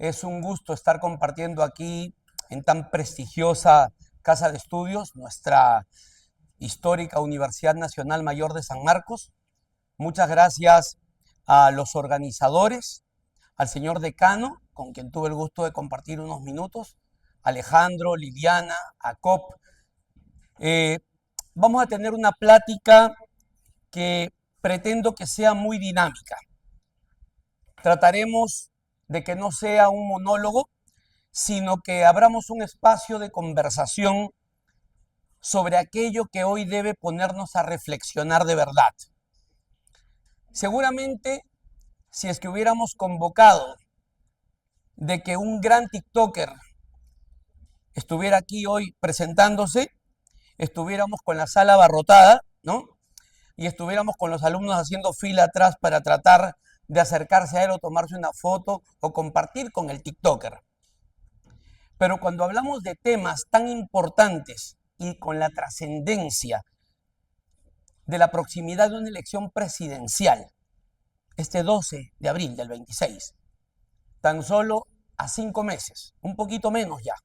Es un gusto estar compartiendo aquí en tan prestigiosa casa de estudios, nuestra histórica Universidad Nacional Mayor de San Marcos. Muchas gracias a los organizadores, al señor decano, con quien tuve el gusto de compartir unos minutos, Alejandro, Liliana, Acop. Eh, Vamos a tener una plática que pretendo que sea muy dinámica. Trataremos de que no sea un monólogo, sino que abramos un espacio de conversación sobre aquello que hoy debe ponernos a reflexionar de verdad. Seguramente, si es que hubiéramos convocado de que un gran TikToker estuviera aquí hoy presentándose, estuviéramos con la sala abarrotada, ¿no? Y estuviéramos con los alumnos haciendo fila atrás para tratar de acercarse a él o tomarse una foto o compartir con el TikToker. Pero cuando hablamos de temas tan importantes y con la trascendencia de la proximidad de una elección presidencial, este 12 de abril del 26, tan solo a 5 meses, un poquito menos ya,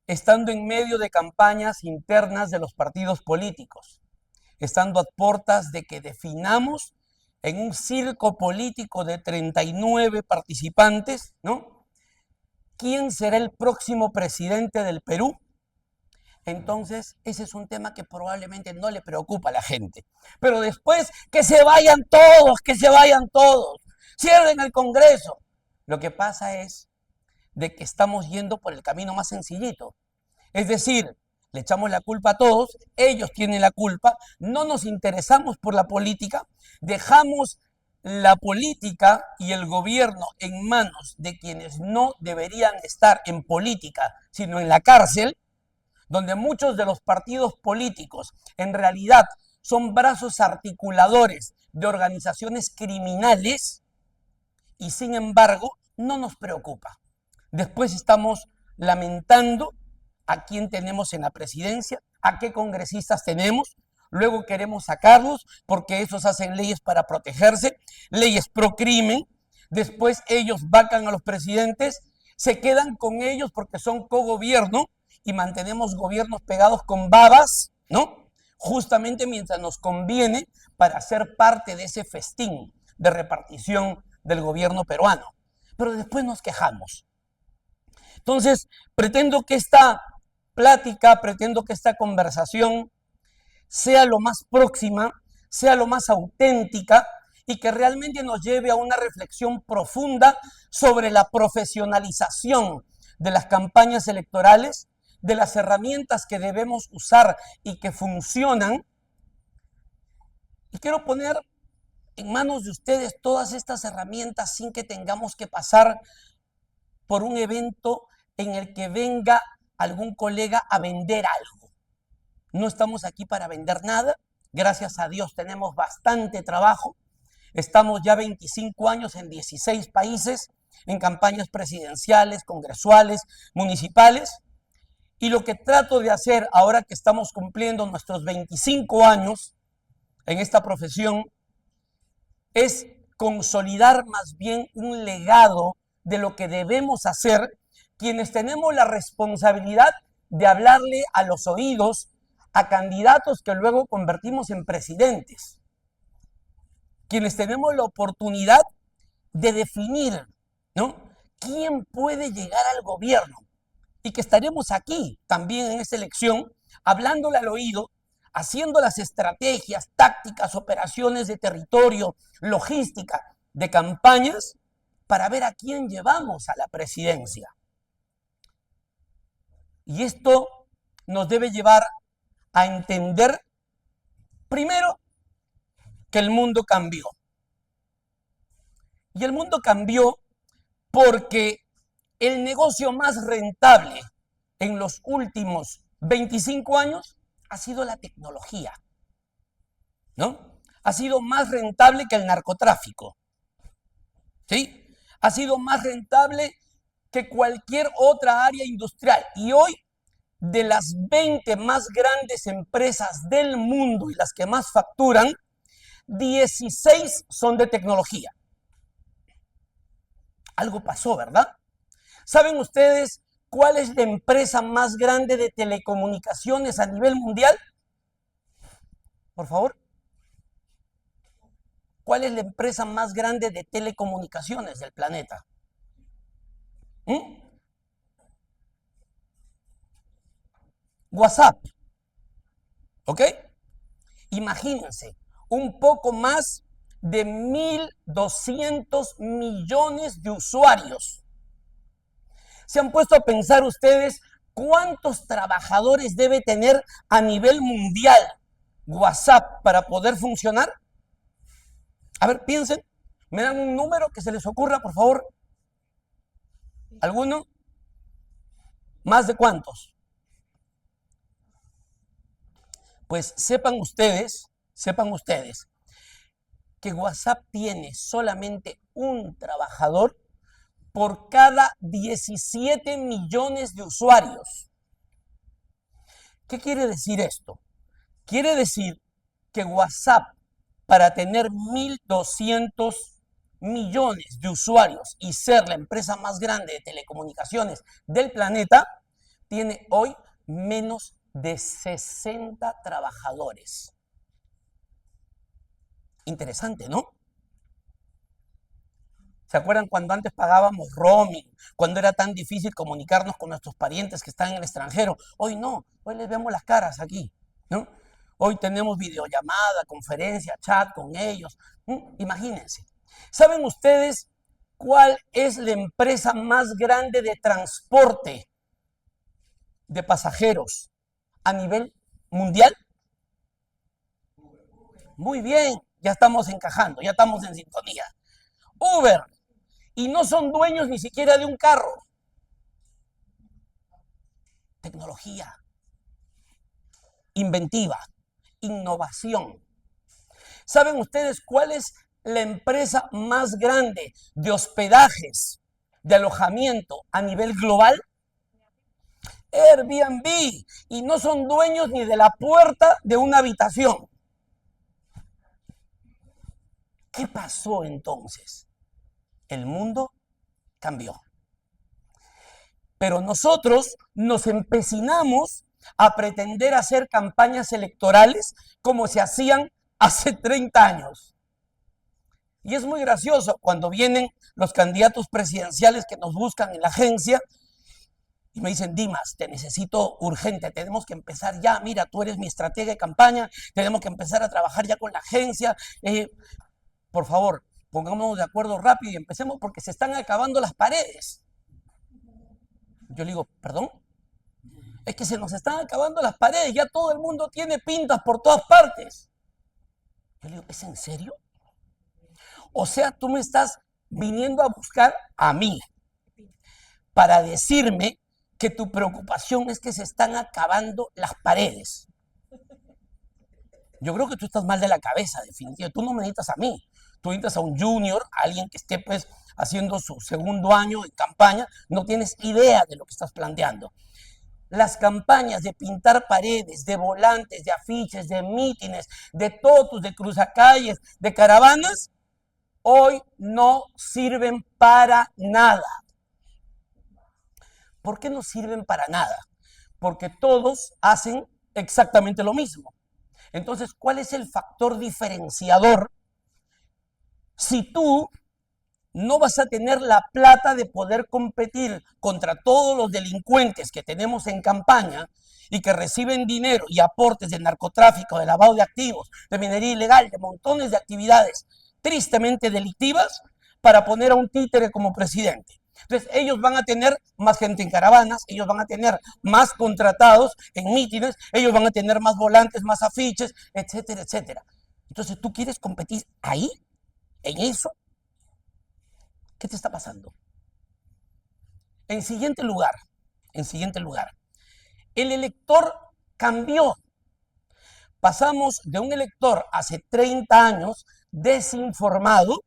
estando en medio de campañas internas de los partidos políticos, estando a puertas de que definamos en un circo político de 39 participantes, ¿no?, ¿quién será el próximo presidente del Perú? Entonces, ese es un tema que probablemente no le preocupa a la gente. Pero después, que se vayan todos, cierren el Congreso. Lo que pasa es de que estamos yendo por el camino más sencillito. Es decir, le echamos la culpa a todos, ellos tienen la culpa, no nos interesamos por la política, dejamos la política y el gobierno en manos de quienes no deberían estar en política, sino en la cárcel, donde muchos de los partidos políticos en realidad son brazos articuladores de organizaciones criminales y sin embargo no nos preocupa. Después estamos lamentando a quién tenemos en la presidencia, a qué congresistas tenemos, luego queremos sacarlos porque esos hacen leyes para protegerse, leyes pro crimen, después ellos vacan a los presidentes, se quedan con ellos porque son cogobierno y mantenemos gobiernos pegados con babas, ¿no? Justamente mientras nos conviene para ser parte de ese festín de repartición del gobierno peruano. Pero después nos quejamos. Entonces, pretendo que esta plática, pretendo que esta conversación sea lo más próxima, sea lo más auténtica y que realmente nos lleve a una reflexión profunda sobre la profesionalización de las campañas electorales, de las herramientas que debemos usar y que funcionan. Y quiero poner en manos de ustedes todas estas herramientas sin que tengamos que pasar por un evento en el que venga algún colega a vender algo. No estamos aquí para vender nada. Gracias a Dios tenemos bastante trabajo. Estamos ya 25 años en 16 países, en campañas presidenciales, congresuales, municipales. Y lo que trato de hacer ahora que estamos cumpliendo nuestros 25 años en esta profesión es consolidar más bien un legado de lo que debemos hacer quienes tenemos la responsabilidad de hablarle a los oídos a candidatos que luego convertimos en presidentes, quienes tenemos la oportunidad de definir, ¿no?, quién puede llegar al gobierno y que estaremos aquí también en esta elección hablándole al oído, haciendo las estrategias, tácticas, operaciones de territorio, logística de campañas para ver a quién llevamos a la presidencia. Y esto nos debe llevar a entender, primero, que el mundo cambió. Y el mundo cambió porque el negocio más rentable en los últimos 25 años ha sido la tecnología, ¿no? Ha sido más rentable que el narcotráfico, ¿sí? Ha sido más rentable que cualquier otra área industrial. Y hoy, de las 20 más grandes empresas del mundo y las que más facturan, 16 son de tecnología. Algo pasó, ¿verdad? ¿Saben ustedes cuál es la empresa más grande de telecomunicaciones a nivel mundial? Por favor. ¿Cuál es la empresa más grande de telecomunicaciones del planeta? ¿Mm? WhatsApp. ¿Ok? Imagínense, un poco más de 1.200 millones de usuarios. ¿Se han puesto a pensar ustedes cuántos trabajadores debe tener a nivel mundial WhatsApp para poder funcionar? A ver, piensen, me dan un número que se les ocurra, por favor. ¿Alguno? ¿Más de cuántos? Pues sepan ustedes que WhatsApp tiene solamente un trabajador por cada 17 millones de usuarios. ¿Qué quiere decir esto? Quiere decir que WhatsApp, para tener 1.200 millones de usuarios y ser la empresa más grande de telecomunicaciones del planeta, tiene hoy menos de 60 trabajadores. Interesante, ¿no? ¿Se acuerdan cuando antes pagábamos roaming? Cuando era tan difícil comunicarnos con nuestros parientes que están en el extranjero. Hoy no, hoy les vemos las caras aquí, ¿no? Hoy tenemos videollamada, conferencia, chat con ellos. Imagínense. ¿Saben ustedes cuál es la empresa más grande de transporte de pasajeros a nivel mundial? Muy bien, ya estamos encajando, ya estamos en sintonía. Uber. Y no son dueños ni siquiera de un carro. Tecnología, inventiva, innovación. ¿Saben ustedes cuál es la empresa más grande de hospedajes, de alojamiento a nivel global? Airbnb. Y no son dueños ni de la puerta de una habitación. ¿Qué pasó entonces? El mundo cambió. Pero nosotros nos empecinamos a pretender hacer campañas electorales como se hacían hace 30 años. Y es muy gracioso cuando vienen los candidatos presidenciales que nos buscan en la agencia y me dicen: Dimas, te necesito urgente, tenemos que empezar ya, mira, tú eres mi estratega de campaña, tenemos que empezar a trabajar ya con la agencia, por favor, pongámonos de acuerdo rápido y empecemos porque se están acabando las paredes. Yo le digo: ¿perdón? Es que se nos están acabando las paredes, ya todo el mundo tiene pintas por todas partes. Yo le digo: ¿es en serio? O sea, tú me estás viniendo a buscar a mí para decirme que tu preocupación es que se están acabando las paredes. Yo creo que tú estás mal de la cabeza, definitivamente. Tú no me necesitas a mí. Tú necesitas a un junior, a alguien que esté pues haciendo su segundo año en campaña. No tienes idea de lo que estás planteando. Las campañas de pintar paredes, de volantes, de afiches, de mítines, de totus, de cruzacalles, de caravanas, hoy no sirven para nada. ¿Por qué no sirven para nada? Porque todos hacen exactamente lo mismo. Entonces, ¿cuál es el factor diferenciador si tú no vas a tener la plata de poder competir contra todos los delincuentes que tenemos en campaña y que reciben dinero y aportes de narcotráfico, de lavado de activos, de minería ilegal, de montones de actividades tristemente delictivas para poner a un títere como presidente? Entonces ellos van a tener más gente en caravanas, ellos van a tener más contratados en mítines, ellos van a tener más volantes, más afiches, etcétera, etcétera. Entonces, ¿tú quieres competir ahí? ¿En eso? ¿Qué te está pasando? En siguiente lugar, el elector cambió. Pasamos de un elector hace 30 años desinformado,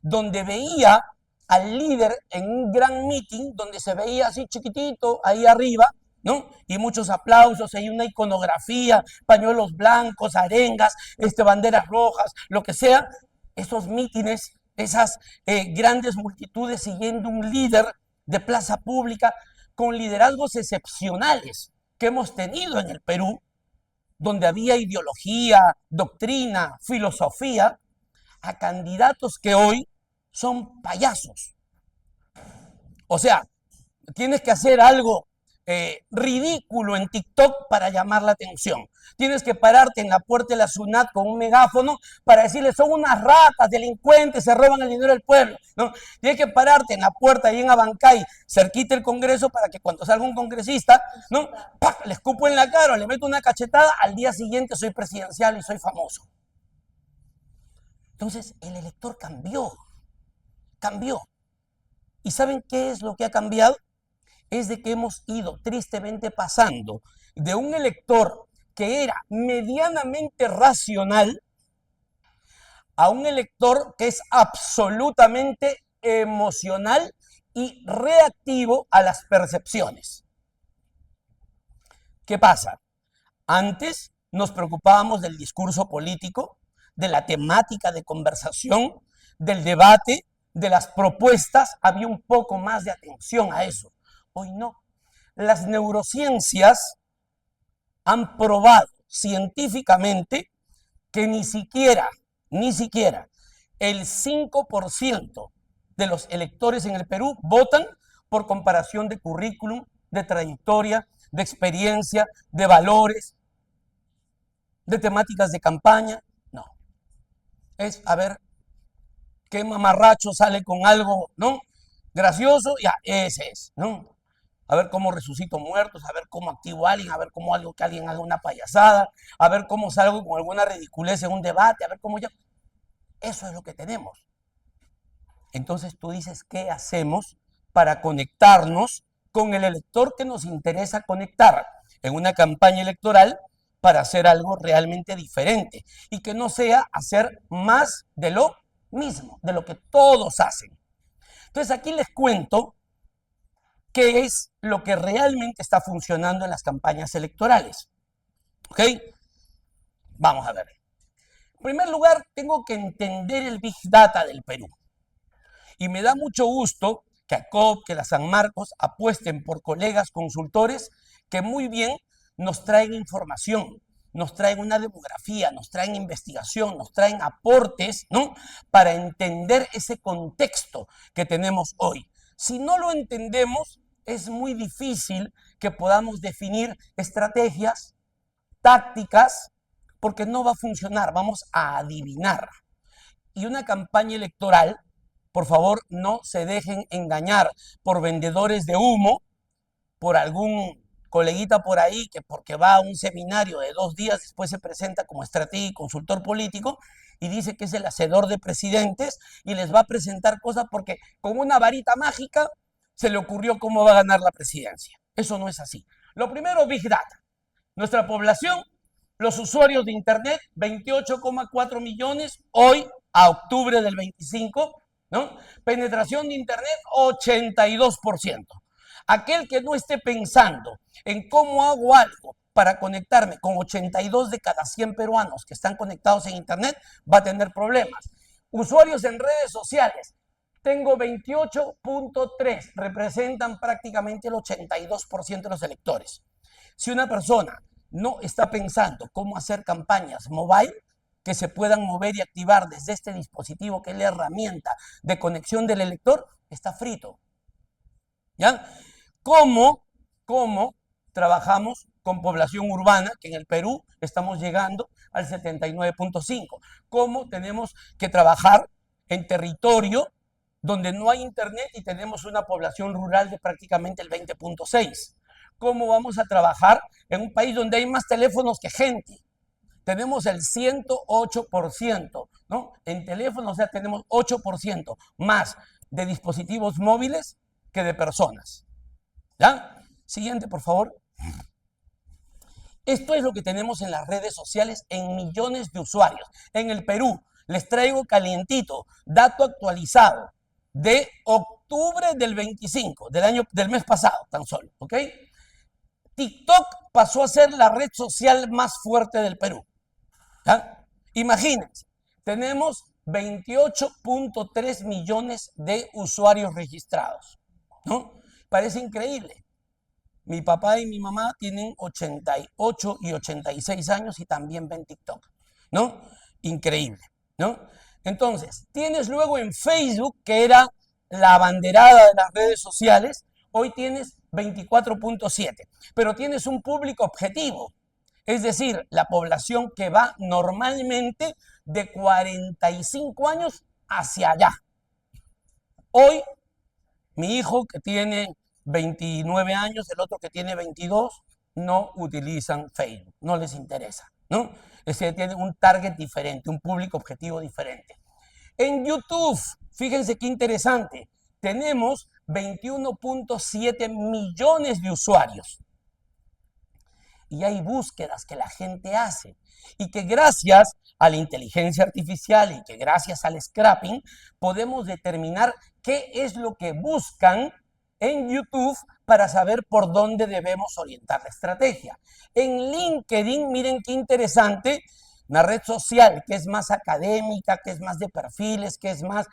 donde veía al líder en un gran meeting, donde se veía así chiquitito, ahí arriba, ¿no? Y muchos aplausos, hay una iconografía, pañuelos blancos, arengas, banderas rojas, lo que sea. Esos mítines esas grandes multitudes siguiendo un líder de plaza pública con liderazgos excepcionales que hemos tenido en el Perú, donde había ideología, doctrina, filosofía, a candidatos que hoy son payasos. O sea, tienes que hacer algo ridículo en TikTok para llamar la atención. Tienes que pararte en la puerta de la SUNAT con un megáfono para decirles son unas ratas, delincuentes, se roban el dinero del pueblo, ¿no? Tienes que pararte en la puerta ahí en Abancay, cerquita del Congreso, para que cuando salga un congresista, ¿no? ¡Pac! Le escupo en la cara, le meto una cachetada, al día siguiente soy presidencial y soy famoso. Entonces, el elector cambió. ¿Y saben qué es lo que ha cambiado? Es de que hemos ido tristemente pasando de un elector que era medianamente racional a un elector que es absolutamente emocional y reactivo a las percepciones. ¿Qué pasa? Antes nos preocupábamos del discurso político, de la temática de conversación, del debate, de las propuestas. Había un poco más de atención a eso. Hoy no. Las neurociencias han probado científicamente que ni siquiera el 5% de los electores en el Perú votan por comparación de currículum, de trayectoria, de experiencia, de valores, de temáticas de campaña. No. Es a ver qué mamarracho sale con algo, ¿no? Gracioso, ya, ese es, ¿no? A ver cómo resucito muertos, a ver cómo activo a alguien, a ver cómo algo que alguien haga una payasada, a ver cómo salgo con alguna ridiculez en un debate, a ver cómo ya. Eso es lo que tenemos. Entonces tú dices, ¿qué hacemos para conectarnos con el elector que nos interesa conectar en una campaña electoral para hacer algo realmente diferente y que no sea hacer más de lo mismo, de lo que todos hacen? Entonces aquí les cuento qué es lo que realmente está funcionando en las campañas electorales. ¿Ok? Vamos a ver. En primer lugar, tengo que entender el Big Data del Perú. Y me da mucho gusto que ACOP, que la San Marcos apuesten por colegas consultores que muy bien nos traen información, nos traen una demografía, nos traen investigación, nos traen aportes, ¿no? Para entender ese contexto que tenemos hoy. Si no lo entendemos, es muy difícil que podamos definir estrategias, tácticas, porque no va a funcionar, vamos a adivinar. Y una campaña electoral, por favor, no se dejen engañar por vendedores de humo, por algún coleguita por ahí que porque va a un seminario de 2 días después se presenta como estratega y consultor político y dice que es el hacedor de presidentes y les va a presentar cosas porque con una varita mágica se le ocurrió cómo va a ganar la presidencia. Eso no es así. Lo primero, Big Data. Nuestra población, los usuarios de Internet, 28,4 millones, hoy a octubre del 25, ¿no? Penetración de Internet, 82%. Aquel que no esté pensando en cómo hago algo para conectarme con 82 de cada 100 peruanos que están conectados en Internet, va a tener problemas. Usuarios en redes sociales, tengo 28.3, representan prácticamente el 82% de los electores. Si una persona no está pensando cómo hacer campañas mobile que se puedan mover y activar desde este dispositivo que es la herramienta de conexión del elector, está frito. ¿Ya? ¿Cómo trabajamos con población urbana, que en el Perú estamos llegando al 79.5? ¿Cómo tenemos que trabajar en territorio donde no hay internet y tenemos una población rural de prácticamente el 20.6? ¿Cómo vamos a trabajar en un país donde hay más teléfonos que gente? Tenemos el 108%, ¿no? En teléfonos, o sea, tenemos 8% más de dispositivos móviles que de personas. ¿Ya? Siguiente, por favor. Esto es lo que tenemos en las redes sociales en millones de usuarios. En el Perú, les traigo calientito, dato actualizado de octubre del 25, del mes pasado, tan solo, ¿ok? TikTok pasó a ser la red social más fuerte del Perú. ¿Ya? Imagínense, tenemos 28.3 millones de usuarios registrados, ¿no? Parece increíble. Mi papá y mi mamá tienen 88 y 86 años y también ven TikTok, ¿no? Increíble, ¿no? Entonces, tienes luego en Facebook, que era la abanderada de las redes sociales, hoy tienes 24.7, pero tienes un público objetivo, es decir, la población que va normalmente de 45 años hacia allá. Hoy, mi hijo que tiene 29 años, el otro que tiene 22, no utilizan Facebook, no les interesa, ¿no? Es decir, tienen un target diferente, un público objetivo diferente. En YouTube, fíjense qué interesante, tenemos 21.7 millones de usuarios. Y hay búsquedas que la gente hace y que gracias a la inteligencia artificial y que gracias al scrapping podemos determinar qué es lo que buscan en YouTube para saber por dónde debemos orientar la estrategia. En LinkedIn, miren qué interesante, una red social que es más académica, que es más de perfiles, que es más,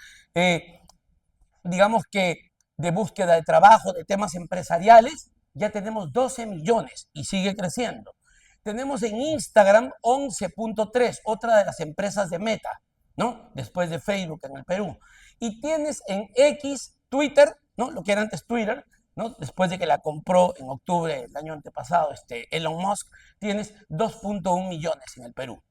digamos que de búsqueda de trabajo, de temas empresariales, ya tenemos 12 millones y sigue creciendo. Tenemos en Instagram 11.3, otra de las empresas de Meta, ¿no? Después de Facebook en el Perú. Y tienes en X, Twitter, ¿no? Lo que era antes Twitter, ¿no? Después de que la compró en octubre del año antepasado Elon Musk, tienes 2.1 millones en el Perú.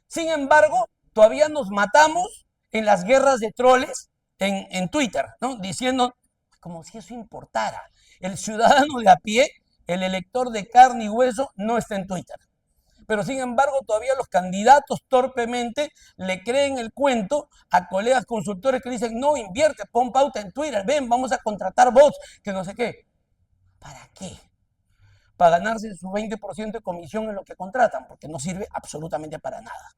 Sin embargo, todavía nos matamos en las guerras de troles en Twitter, ¿no? Diciendo como si eso importara. El ciudadano de a pie, el elector de carne y hueso, no está en Twitter. Pero sin embargo, todavía los candidatos torpemente le creen el cuento a colegas consultores que dicen, no, invierte, pon pauta en Twitter, ven, vamos a contratar bots, que no sé qué. ¿Para qué? Para ganarse su 20% de comisión en lo que contratan, porque no sirve absolutamente para nada.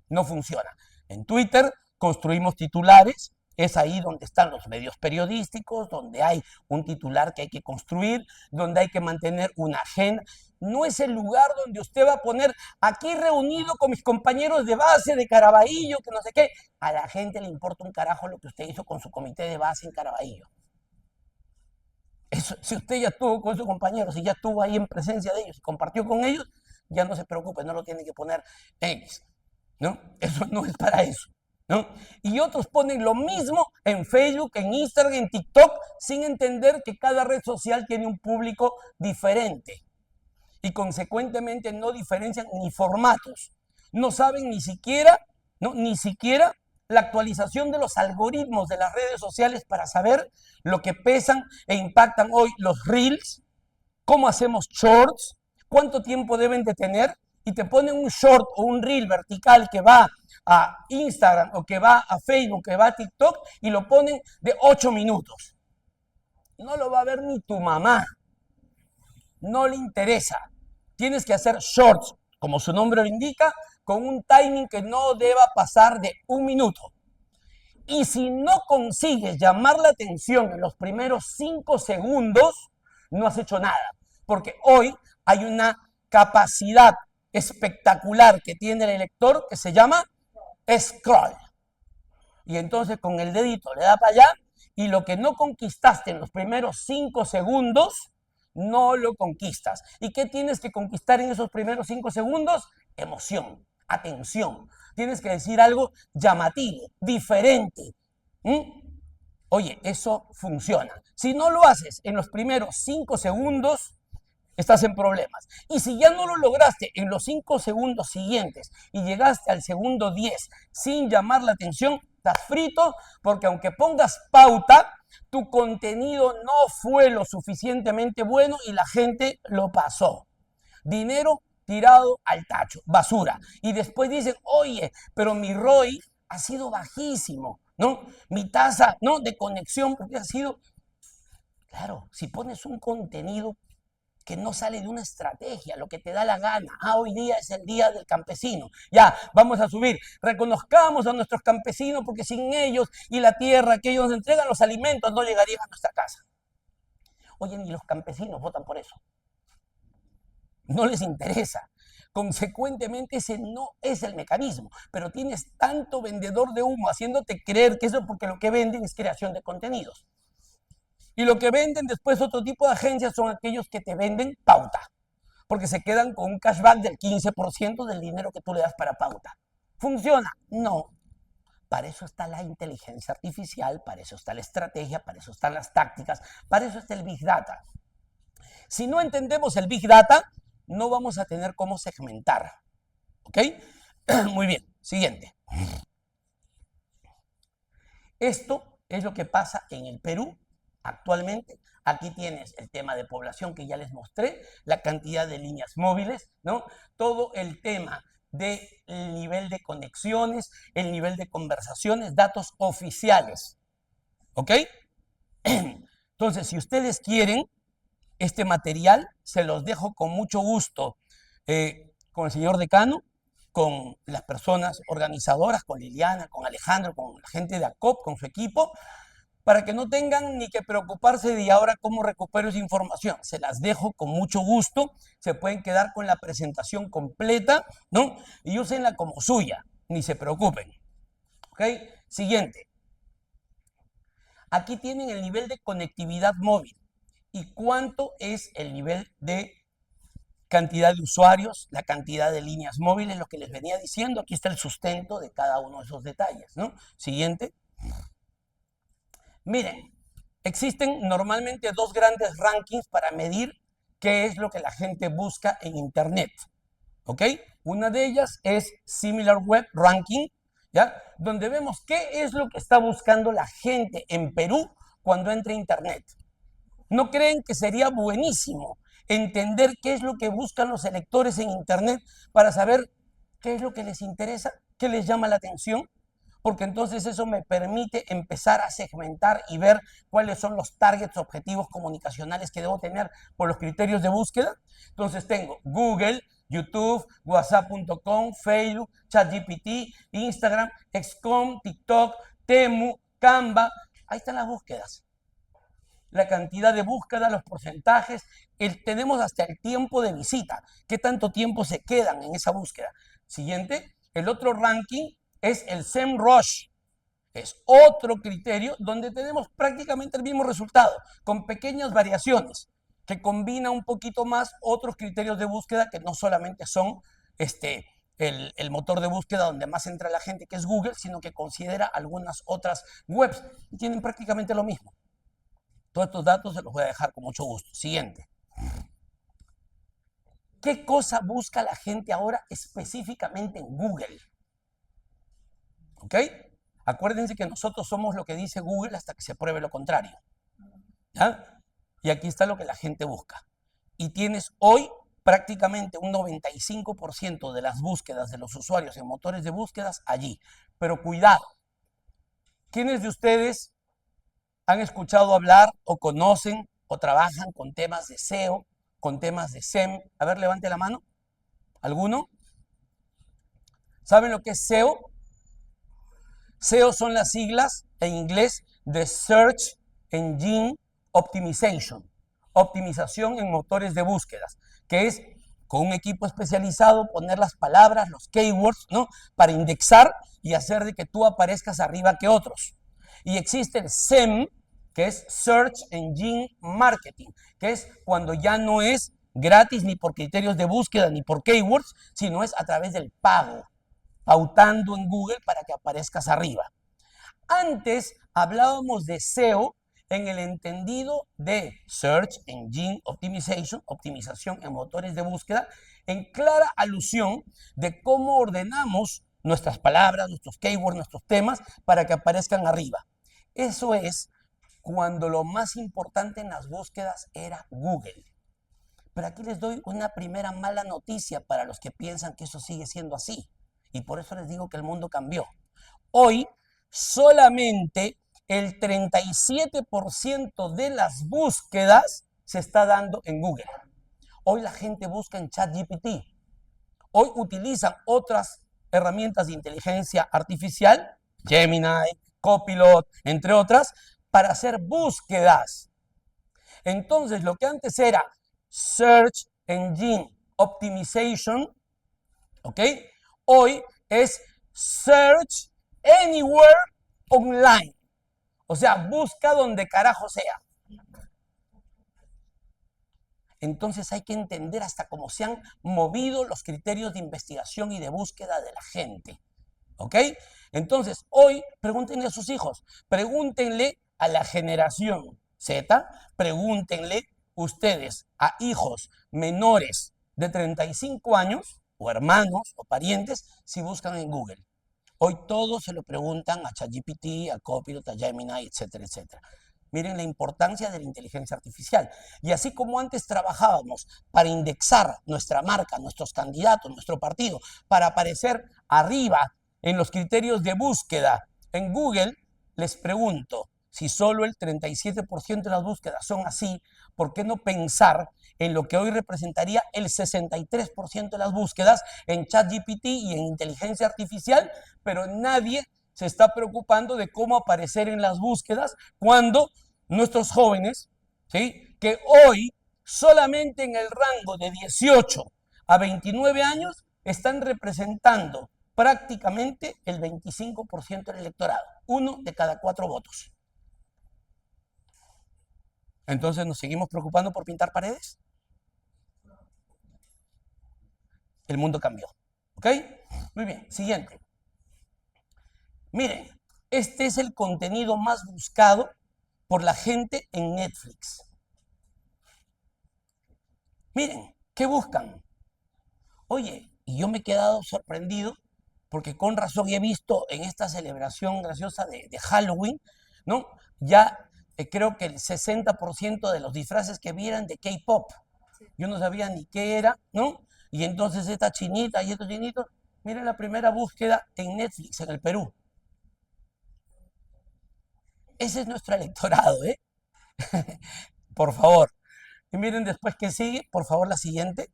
No funciona. En Twitter construimos titulares, es ahí donde están los medios periodísticos, donde hay un titular que hay que construir, donde hay que mantener una agenda. No es el lugar donde usted va a poner aquí reunido con mis compañeros de base de Caraballo, que no sé qué. A la gente le importa un carajo lo que usted hizo con su comité de base en Caraballo. Eso, si usted ya estuvo con sus compañeros, si ya estuvo ahí en presencia de ellos y compartió con ellos, ya no se preocupe, no lo tiene que poner X, ¿no? Eso no es para eso, ¿no? Y otros ponen lo mismo en Facebook, en Instagram, en TikTok, sin entender que cada red social tiene un público diferente y consecuentemente no diferencian ni formatos, no saben ni siquiera, ¿no? Ni siquiera la actualización de los algoritmos de las redes sociales para saber lo que pesan e impactan hoy los reels, cómo hacemos shorts, cuánto tiempo deben de tener, y te ponen un short o un reel vertical que va a Instagram o que va a Facebook, que va a TikTok, y lo ponen de 8 minutos. No lo va a ver ni tu mamá. No le interesa. Tienes que hacer shorts, como su nombre lo indica, con un timing que no deba pasar de 1 minuto. Y si no consigues llamar la atención en los primeros 5 segundos, no has hecho nada. Porque hoy hay una capacidad espectacular que tiene el lector que se llama scroll. Y entonces con el dedito le da para allá y lo que no conquistaste en los primeros 5 segundos, no lo conquistas. ¿Y qué tienes que conquistar en esos primeros 5 segundos? Emoción, atención. Tienes que decir algo llamativo, diferente. Oye, eso funciona. Si no lo haces en los primeros 5 segundos, estás en problemas. Y si ya no lo lograste en los 5 segundos siguientes y llegaste al segundo 10 sin llamar la atención, estás frito, porque aunque pongas pauta, tu contenido no fue lo suficientemente bueno y la gente lo pasó. Dinero tirado al tacho, basura. Y después dicen, oye, pero mi ROI ha sido bajísimo, ¿no? Mi tasa, ¿no?, de conexión, porque ha sido... Claro, si pones un contenido que no sale de una estrategia, lo que te da la gana. Hoy día es el día del campesino. Ya, vamos a subir. Reconozcamos a nuestros campesinos porque sin ellos y la tierra que ellos nos entregan, los alimentos no llegarían a nuestra casa. Oye, ni los campesinos votan por eso. No les interesa. Consecuentemente, ese no es el mecanismo, pero tienes tanto vendedor de humo haciéndote creer que eso es porque lo que venden es creación de contenidos. Y lo que venden después otro tipo de agencias son aquellos que te venden pauta, porque se quedan con un cashback del 15% del dinero que tú le das para pauta. ¿Funciona? No. Para eso está la inteligencia artificial, para eso está la estrategia, para eso están las tácticas, para eso está el Big Data. Si no entendemos el Big Data, no vamos a tener cómo segmentar. ¿Ok? Muy bien. Siguiente. Esto es lo que pasa en el Perú actualmente. Aquí tienes el tema de población que ya les mostré, la cantidad de líneas móviles, ¿no? Todo el tema del nivel de conexiones, el nivel de conversaciones, datos oficiales. ¿Ok? Entonces, si ustedes quieren este material, se los dejo con mucho gusto con el señor decano, con las personas organizadoras, con Liliana, con Alejandro, con la gente de ACOP, con su equipo, para que no tengan ni que preocuparse de ahora cómo recupero esa información. Se las dejo con mucho gusto, se pueden quedar con la presentación completa, ¿no? Y úsenla como suya, ni se preocupen. ¿Ok? Siguiente. Aquí tienen el nivel de conectividad móvil y cuánto es el nivel de cantidad de usuarios, la cantidad de líneas móviles, lo que les venía diciendo. Aquí está el sustento de cada uno de esos detalles, ¿no? Siguiente. Miren, existen normalmente dos grandes rankings para medir qué es lo que la gente busca en Internet, ¿ok? Una de ellas es Similar Web Ranking, ¿ya? Donde vemos qué es lo que está buscando la gente en Perú cuando entra a Internet. ¿No creen que sería buenísimo entender qué es lo que buscan los electores en Internet para saber qué es lo que les interesa, qué les llama la atención? Porque entonces eso me permite empezar a segmentar y ver cuáles son los targets objetivos comunicacionales que debo tener por los criterios de búsqueda. Entonces tengo Google, YouTube, WhatsApp.com, Facebook, ChatGPT, Instagram, XCOM, TikTok, Temu, Canva. Ahí están las búsquedas. La cantidad de búsqueda, los porcentajes, tenemos hasta el tiempo de visita, qué tanto tiempo se quedan en esa búsqueda. Siguiente, el otro ranking es el SEMrush. Es otro criterio donde tenemos prácticamente el mismo resultado, con pequeñas variaciones, que combina un poquito más otros criterios de búsqueda que no solamente son el motor de búsqueda donde más entra la gente, que es Google, sino que considera algunas otras webs y tienen prácticamente lo mismo. Todos estos datos se los voy a dejar con mucho gusto. Siguiente. ¿Qué cosa busca la gente ahora específicamente en Google? ¿Ok? Acuérdense que nosotros somos lo que dice Google hasta que se pruebe lo contrario. ¿Ya? Y aquí está lo que la gente busca. Y tienes hoy prácticamente un 95% de las búsquedas de los usuarios en motores de búsquedas allí. Pero cuidado. ¿Quiénes de ustedes han escuchado hablar o conocen o trabajan con temas de SEO, con temas de SEM? A ver, levante la mano. ¿Alguno? ¿Saben lo que es SEO? SEO son las siglas en inglés de Search Engine Optimization, optimización en motores de búsquedas, que es con un equipo especializado poner las palabras, los keywords, ¿no? Para indexar y hacer de que tú aparezcas arriba que otros. Y existe el SEM, que es Search Engine Marketing, que es cuando ya no es gratis ni por criterios de búsqueda ni por keywords, sino es a través del pago, pautando en Google para que aparezcas arriba. Antes hablábamos de SEO en el entendido de Search Engine Optimization, optimización en motores de búsqueda, en clara alusión de cómo ordenamos nuestras palabras, nuestros keywords, nuestros temas para que aparezcan arriba. Eso es cuando lo más importante en las búsquedas era Google. Pero aquí les doy una primera mala noticia para los que piensan que eso sigue siendo así. Y por eso les digo que el mundo cambió. Hoy solamente el 37% de las búsquedas se está dando en Google. Hoy la gente busca en ChatGPT. Hoy utilizan otras herramientas de inteligencia artificial, Gemini, Copilot, entre otras, para hacer búsquedas. Entonces, lo que antes era Search Engine Optimization, ¿ok? Hoy es search anywhere online. O sea, busca donde carajo sea. Entonces hay que entender hasta cómo se han movido los criterios de investigación y de búsqueda de la gente. ¿Ok? Entonces, hoy pregúntenle a sus hijos, pregúntenle a la generación Z, pregúntenle ustedes a hijos menores de 35 años, o hermanos, o parientes, si buscan en Google. Hoy todos se lo preguntan a ChatGPT, a Copilot, a Gemini, etcétera, etcétera. Miren la importancia de la inteligencia artificial. Y así como antes trabajábamos para indexar nuestra marca, nuestros candidatos, nuestro partido, para aparecer arriba en los criterios de búsqueda en Google, les pregunto, si solo el 37% de las búsquedas son así, ¿por qué no pensar en lo que hoy representaría el 63% de las búsquedas en ChatGPT y en inteligencia artificial? Pero nadie se está preocupando de cómo aparecer en las búsquedas cuando nuestros jóvenes, ¿sí?, que hoy solamente en el rango de 18 a 29 años están representando prácticamente el 25% del electorado, 1 de cada 4 votos. Entonces, ¿nos seguimos preocupando por pintar paredes? El mundo cambió. ¿Ok? Muy bien, siguiente. Miren, este es el contenido más buscado por la gente en Netflix. Miren, ¿qué buscan? Oye, y yo me he quedado sorprendido porque con razón he visto en esta celebración graciosa de Halloween, ¿no? Ya creo que el 60% de los disfraces que vieran de K-pop. Yo no sabía ni qué era, ¿no? Y entonces esta chinita y estos chinitos, miren la primera búsqueda en Netflix en el Perú. Ese es nuestro electorado, ¿eh? Por favor. Y miren después que sigue, por favor, la siguiente.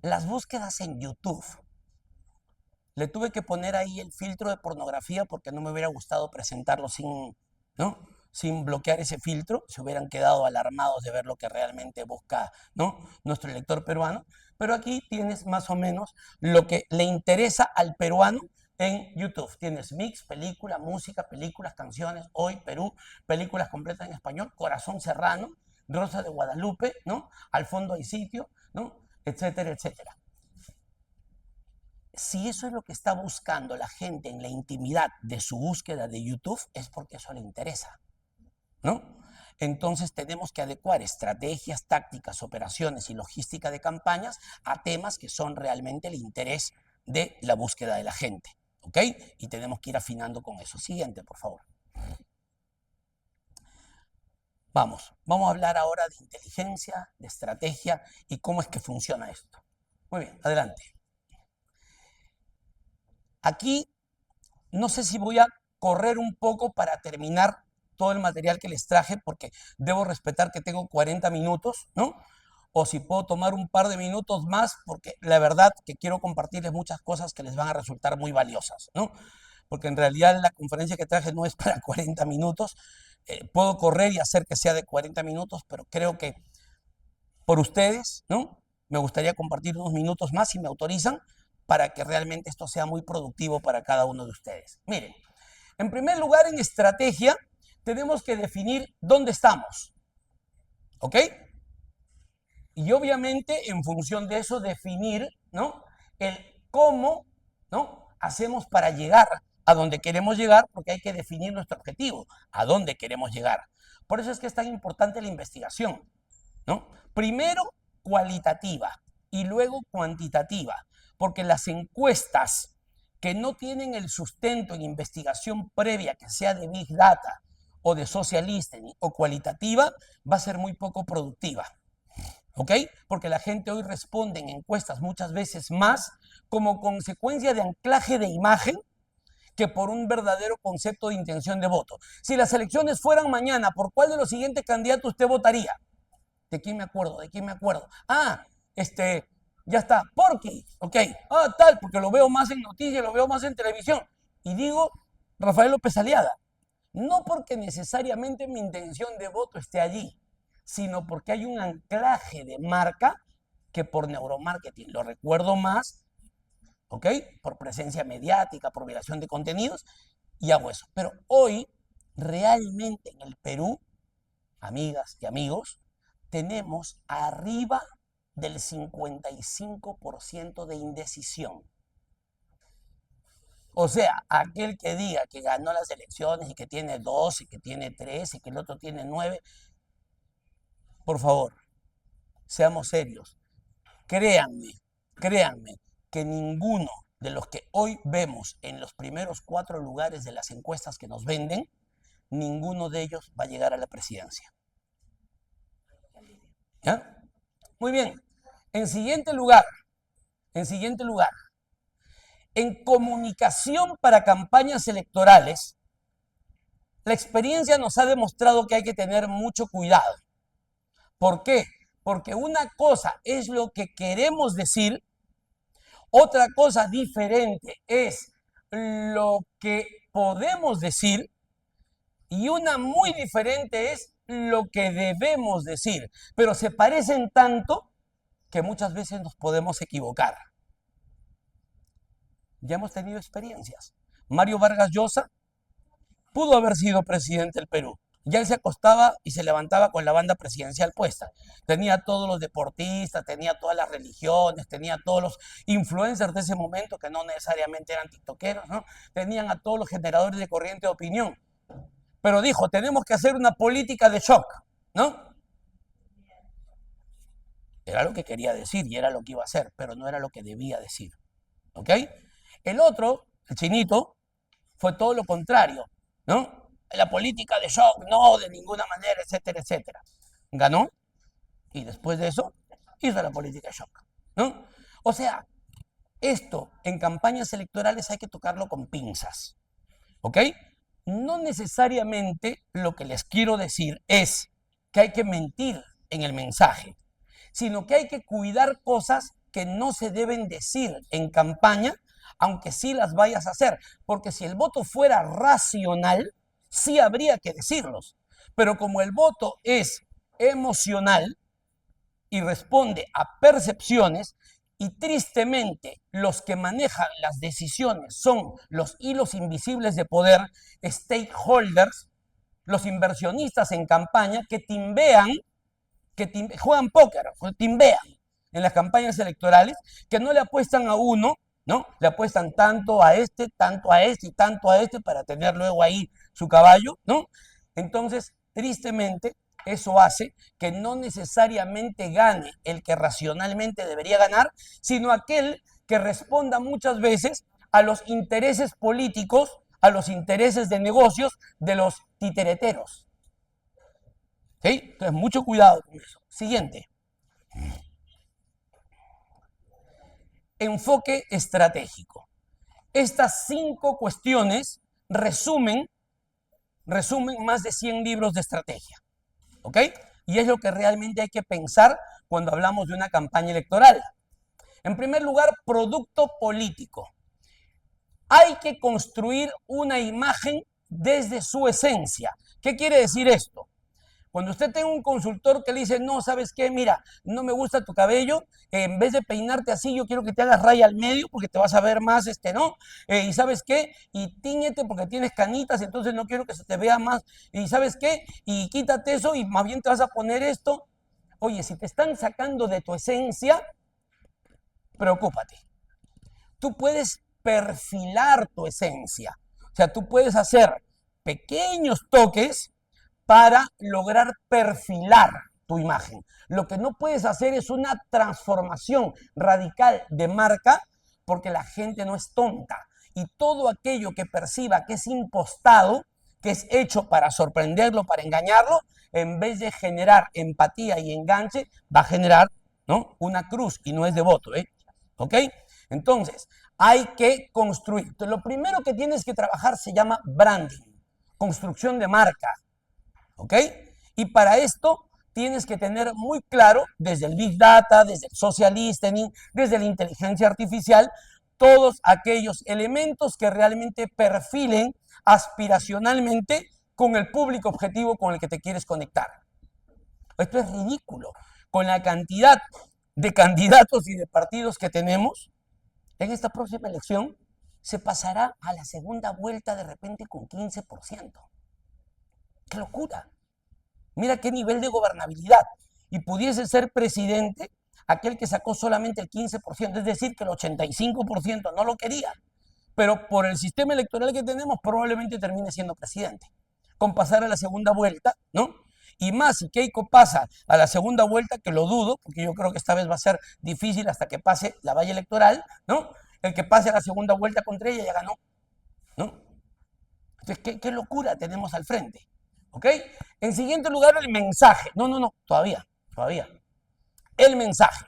Las búsquedas en YouTube. Le tuve que poner ahí el filtro de pornografía porque no me hubiera gustado presentarlo sin, ¿no?, sin bloquear ese filtro. Se hubieran quedado alarmados de ver lo que realmente busca, ¿no?, nuestro lector peruano. Pero aquí tienes más o menos lo que le interesa al peruano en YouTube. Tienes mix, película, música, películas, canciones, Hoy, Perú, películas completas en español, Corazón Serrano, Rosa de Guadalupe, ¿no? Al fondo hay sitio, ¿no? Etcétera, etcétera. Si eso es lo que está buscando la gente en la intimidad de su búsqueda de YouTube, es porque eso le interesa, ¿no? Entonces tenemos que adecuar estrategias, tácticas, operaciones y logística de campañas a temas que son realmente el interés de la búsqueda de la gente, ¿ok? Y tenemos que ir afinando con eso. Siguiente, por favor. Vamos a hablar ahora de inteligencia, de estrategia y cómo es que funciona esto. Muy bien, adelante. Aquí no sé si voy a correr un poco para terminar todo el material que les traje, porque debo respetar que tengo 40 minutos, ¿no? O si puedo tomar un par de minutos más, porque la verdad que quiero compartirles muchas cosas que les van a resultar muy valiosas, ¿no? Porque en realidad la conferencia que traje no es para 40 minutos. Puedo correr y hacer que sea de 40 minutos, pero creo que por ustedes, ¿no?, me gustaría compartir unos minutos más, si me autorizan, para que realmente esto sea muy productivo para cada uno de ustedes. Miren, en primer lugar, en estrategia, tenemos que definir dónde estamos, ¿ok? Y obviamente, en función de eso, definir, ¿no?, el cómo, ¿no?, hacemos para llegar a donde queremos llegar, porque hay que definir nuestro objetivo, a dónde queremos llegar. Por eso es que es tan importante la investigación, ¿no? Primero cualitativa y luego cuantitativa, porque las encuestas que no tienen el sustento en investigación previa, que sea de Big Data o de Social Listening o cualitativa, va a ser muy poco productiva, ¿ok? Porque la gente hoy responde en encuestas muchas veces más como consecuencia de anclaje de imagen que por un verdadero concepto de intención de voto. Si las elecciones fueran mañana, ¿por cuál de los siguientes candidatos usted votaría? ¿De quién me acuerdo? ¿De quién me acuerdo? Ah, ya está, Porky, ok. Ah, tal, porque lo veo más en noticias, lo veo más en televisión. Y digo Rafael López Aliaga. No porque necesariamente mi intención de voto esté allí, sino porque hay un anclaje de marca que por neuromarketing. Lo recuerdo más, ¿ok? Por presencia mediática, por violación de contenidos, y hago eso. Pero hoy, realmente en el Perú, amigas y amigos, tenemos arriba del 55% de indecisión. O sea, aquel que diga que ganó las elecciones y que tiene 12, que tiene 13, y que el otro tiene 9, por favor, seamos serios. Créanme, que ninguno de los que hoy vemos en los primeros 4 lugares de las encuestas que nos venden, ninguno de ellos va a llegar a la presidencia. ¿Ya? Muy bien. En siguiente lugar, en comunicación para campañas electorales, la experiencia nos ha demostrado que hay que tener mucho cuidado. ¿Por qué? Porque una cosa es lo que queremos decir, otra cosa diferente es lo que podemos decir y una muy diferente es lo que debemos decir. Pero se parecen tanto que muchas veces nos podemos equivocar. Ya hemos tenido experiencias. Mario Vargas Llosa pudo haber sido presidente del Perú. Ya él se acostaba y se levantaba con la banda presidencial puesta. Tenía a todos los deportistas, tenía todas las religiones, tenía a todos los influencers de ese momento, que no necesariamente eran tiktokeros, ¿no? Tenían a todos los generadores de corriente de opinión. Pero dijo, tenemos que hacer una política de shock, ¿no? Era lo que quería decir y era lo que iba a hacer, pero no era lo que debía decir, ¿ok? El otro, el chinito, fue todo lo contrario, ¿no? La política de shock, no, de ninguna manera, etcétera, etcétera. Ganó y después de eso hizo la política de shock, ¿no? O sea, esto en campañas electorales hay que tocarlo con pinzas, ¿ok? No necesariamente lo que les quiero decir es que hay que mentir en el mensaje, sino que hay que cuidar cosas que no se deben decir en campaña, aunque sí las vayas a hacer, porque si el voto fuera racional, sí habría que decirlos, pero como el voto es emocional y responde a percepciones, y tristemente los que manejan las decisiones son los hilos invisibles de poder, stakeholders, los inversionistas en campaña que juegan póker, timbean en las campañas electorales, que no le apuestan a uno, ¿no? Le apuestan tanto a este y tanto a este para tener luego ahí su caballo, ¿no? Entonces, tristemente, eso hace que no necesariamente gane el que racionalmente debería ganar, sino aquel que responda muchas veces a los intereses políticos, a los intereses de negocios de los titereteros. ¿Sí? Entonces, mucho cuidado con eso. Siguiente. Enfoque estratégico. Estas 5 cuestiones resumen más de 100 libros de estrategia. ¿Ok? Y es lo que realmente hay que pensar cuando hablamos de una campaña electoral. En primer lugar, producto político. Hay que construir una imagen desde su esencia. ¿Qué quiere decir esto? Cuando usted tenga un consultor que le dice, no, ¿sabes qué? Mira, no me gusta tu cabello, en vez de peinarte así, yo quiero que te hagas raya al medio porque te vas a ver más, ¿no? Y ¿sabes qué? Y tíñete porque tienes canitas, entonces no quiero que se te vea más. Y ¿sabes qué? Y quítate eso y más bien te vas a poner esto. Oye, si te están sacando de tu esencia, preocúpate. Tú puedes perfilar tu esencia. O sea, tú puedes hacer pequeños toques para lograr perfilar tu imagen. Lo que no puedes hacer es una transformación radical de marca porque la gente no es tonta. Y todo aquello que perciba que es impostado, que es hecho para sorprenderlo, para engañarlo, en vez de generar empatía y enganche, va a generar, ¿no?, una cruz y no es de voto, ¿ok? Entonces, hay que construir. Entonces, lo primero que tienes que trabajar se llama branding, construcción de marca. ¿Ok? Y para esto tienes que tener muy claro, desde el Big Data, desde el Social Listening, desde la inteligencia artificial, todos aquellos elementos que realmente perfilen aspiracionalmente con el público objetivo con el que te quieres conectar. Esto es ridículo. Con la cantidad de candidatos y de partidos que tenemos, en esta próxima elección se pasará a la segunda vuelta de repente con 15%. ¡Qué locura! Mira qué nivel de gobernabilidad. Y pudiese ser presidente aquel que sacó solamente el 15%, es decir, que el 85% no lo quería. Pero por el sistema electoral que tenemos, probablemente termine siendo presidente. Con pasar a la segunda vuelta, ¿no? Y más, si Keiko pasa a la segunda vuelta, que lo dudo, porque yo creo que esta vez va a ser difícil hasta que pase la valla electoral, ¿no? El que pase a la segunda vuelta contra ella ya ganó, ¿no? Entonces, qué locura tenemos al frente, ¿ok? En siguiente lugar, el mensaje. No, todavía. El mensaje.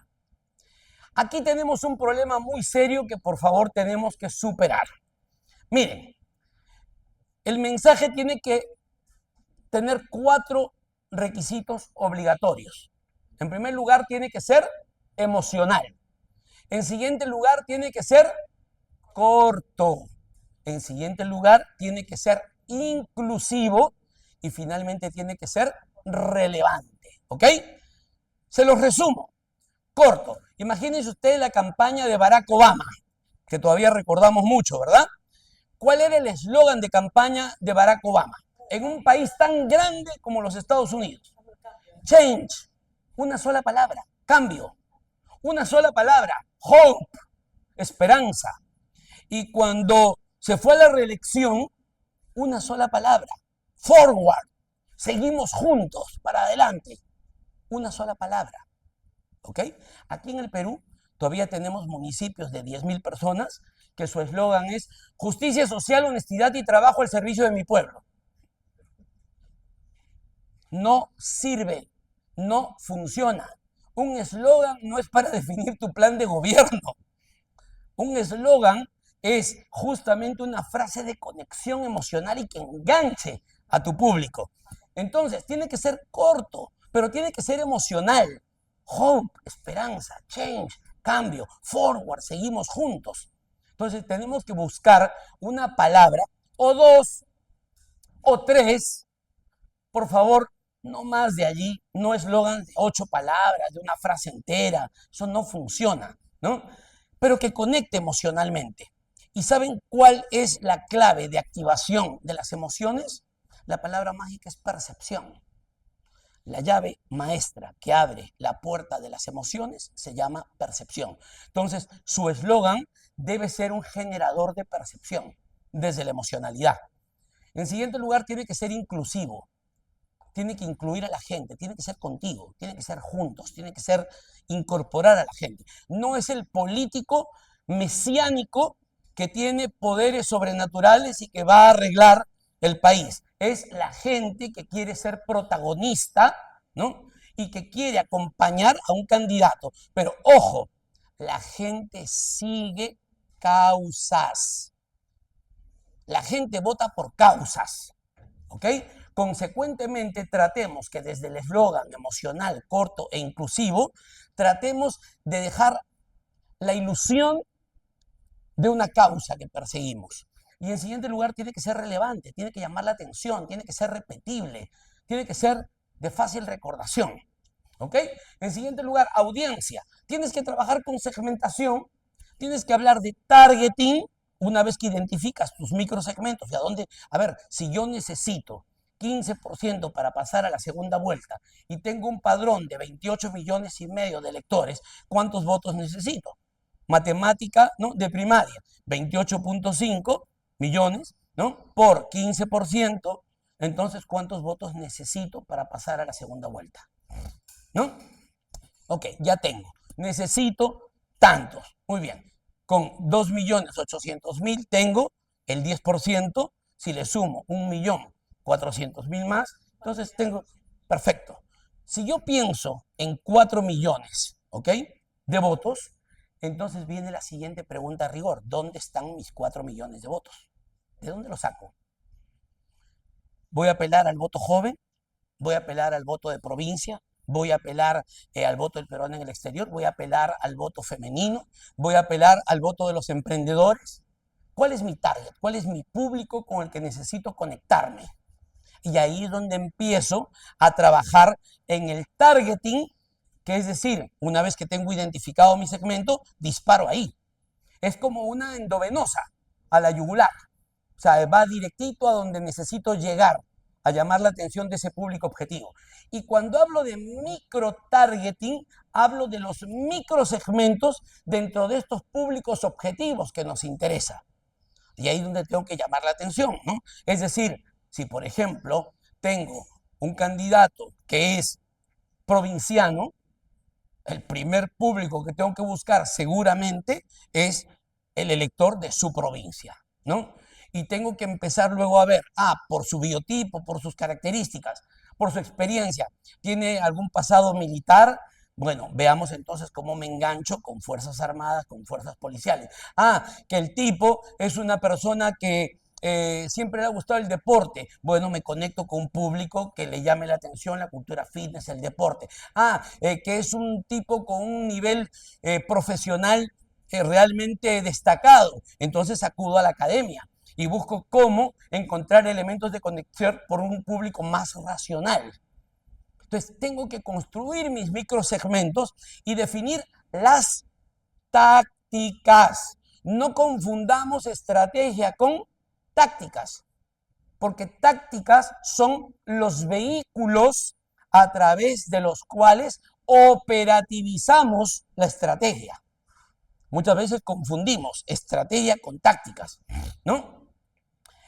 Aquí tenemos un problema muy serio que por favor tenemos que superar. Miren, el mensaje tiene que tener 4 requisitos obligatorios. En primer lugar, tiene que ser emocional. En siguiente lugar, tiene que ser corto. En siguiente lugar, tiene que ser inclusivo. Y finalmente tiene que ser relevante. ¿Ok? Se los resumo. Corto. Imagínense ustedes la campaña de Barack Obama, que todavía recordamos mucho, ¿verdad? ¿Cuál era el eslogan de campaña de Barack Obama? En un país tan grande como los Estados Unidos. Change. Una sola palabra. Cambio. Una sola palabra. Hope. Esperanza. Y cuando se fue a la reelección, una sola palabra. Forward. Seguimos juntos para adelante. Una sola palabra. ¿Ok? Aquí en el Perú todavía tenemos municipios de 10.000 personas que su eslogan es justicia social, honestidad y trabajo al servicio de mi pueblo. No sirve, no funciona. Un eslogan no es para definir tu plan de gobierno. Un eslogan es justamente una frase de conexión emocional y que enganche a tu público. Entonces, tiene que ser corto, pero tiene que ser emocional. Hope, esperanza, change, cambio, forward, seguimos juntos. Entonces tenemos que buscar una palabra o 2 o 3, por favor, no más de allí, no eslogan de 8 palabras, de una frase entera, eso no funciona, ¿no? Pero que conecte emocionalmente. ¿Y saben cuál es la clave de activación de las emociones? La palabra mágica es percepción. La llave maestra que abre la puerta de las emociones se llama percepción. Entonces, su eslogan debe ser un generador de percepción desde la emocionalidad. En siguiente lugar, tiene que ser inclusivo. Tiene que incluir a la gente, tiene que ser contigo, tiene que ser juntos, tiene que ser incorporar a la gente. No es el político mesiánico que tiene poderes sobrenaturales y que va a arreglar el país. Es la gente que quiere ser protagonista, ¿no? Y que quiere acompañar a un candidato. Pero ojo, la gente sigue causas. La gente vota por causas, ¿ok? Consecuentemente, tratemos que desde el eslogan emocional, corto e inclusivo, tratemos de dejar la ilusión de una causa que perseguimos. Y en siguiente lugar, tiene que ser relevante, tiene que llamar la atención, tiene que ser repetible, tiene que ser de fácil recordación. ¿Ok? En siguiente lugar, audiencia. Tienes que trabajar con segmentación, tienes que hablar de targeting una vez que identificas tus microsegmentos. ¿Y a dónde? A ver, si yo necesito 15% para pasar a la segunda vuelta y tengo un padrón de 28 millones y medio de electores, ¿cuántos votos necesito? Matemática, ¿no?, de primaria, 28.5 millones, ¿no?, por 15%, entonces, ¿cuántos votos necesito para pasar a la segunda vuelta? ¿No? Ok, ya tengo. Necesito tantos. Muy bien. Con 2.800.000 tengo el 10%. Si le sumo 1.400.000 más, entonces tengo, perfecto. Si yo pienso en 4 millones, ¿ok?, de votos, entonces viene la siguiente pregunta a rigor. ¿Dónde están mis 4 millones de votos? ¿De dónde los saco? ¿Voy a apelar al voto joven? ¿Voy a apelar al voto de provincia? ¿Voy a apelar al voto del peruano en el exterior? ¿Voy a apelar al voto femenino? ¿Voy a apelar al voto de los emprendedores? ¿Cuál es mi target? ¿Cuál es mi público con el que necesito conectarme? Y ahí es donde empiezo a trabajar en el targeting que es decir, una vez que tengo identificado mi segmento, disparo ahí. Es como una endovenosa a la yugular. O sea, va directito a donde necesito llegar, a llamar la atención de ese público objetivo. Y cuando hablo de micro-targeting, hablo de los microsegmentos dentro de estos públicos objetivos que nos interesa. Y ahí es donde tengo que llamar la atención, ¿no? Es decir, si por ejemplo tengo un candidato que es provinciano, el primer público que tengo que buscar seguramente es el elector de su provincia, ¿no? Y tengo que empezar luego a ver, por su biotipo, por sus características, por su experiencia, ¿tiene algún pasado militar? Bueno, veamos entonces cómo me engancho con Fuerzas Armadas, con fuerzas policiales. Que el tipo es una persona que siempre le ha gustado el deporte. Bueno, me conecto con un público que le llame la atención la cultura fitness, el deporte. Que es un tipo con un nivel profesional realmente destacado. Entonces acudo a la academia y busco cómo encontrar elementos de conexión por un público más racional. Entonces tengo que construir mis microsegmentos y definir las tácticas. No confundamos estrategia con tácticas, porque tácticas son los vehículos a través de los cuales operativizamos la estrategia. Muchas veces confundimos estrategia con tácticas, ¿no?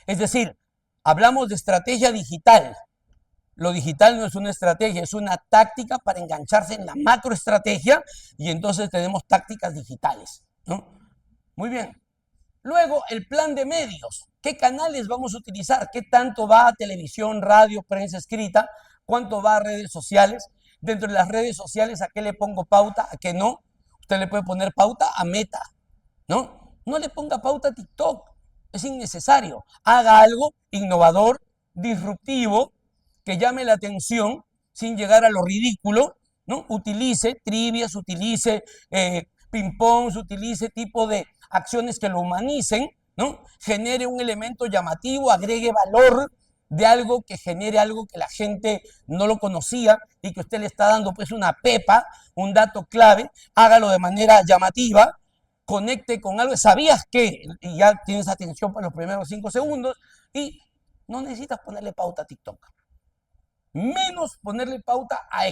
Es decir, hablamos de estrategia digital. Lo digital no es una estrategia, es una táctica para engancharse en la macroestrategia y entonces tenemos tácticas digitales, ¿no? Muy bien. Luego, el plan de medios. ¿Qué canales vamos a utilizar? ¿Qué tanto va a televisión, radio, prensa escrita? ¿Cuánto va a redes sociales? Dentro de las redes sociales, ¿a qué le pongo pauta? ¿A qué no? Usted le puede poner pauta a Meta, ¿no? No le ponga pauta a TikTok. Es innecesario. Haga algo innovador, disruptivo, que llame la atención sin llegar a lo ridículo, ¿no? Utilice trivias, utilice ping-pong, utilice tipo de acciones que lo humanicen, ¿no? Genere un elemento llamativo, agregue valor de algo que genere algo que la gente no lo conocía y que usted le está dando pues una pepa, un dato clave, hágalo de manera llamativa, conecte con algo, ¿sabías qué? Y ya tienes atención por los primeros 5 segundos y no necesitas ponerle pauta a TikTok. Menos ponerle pauta a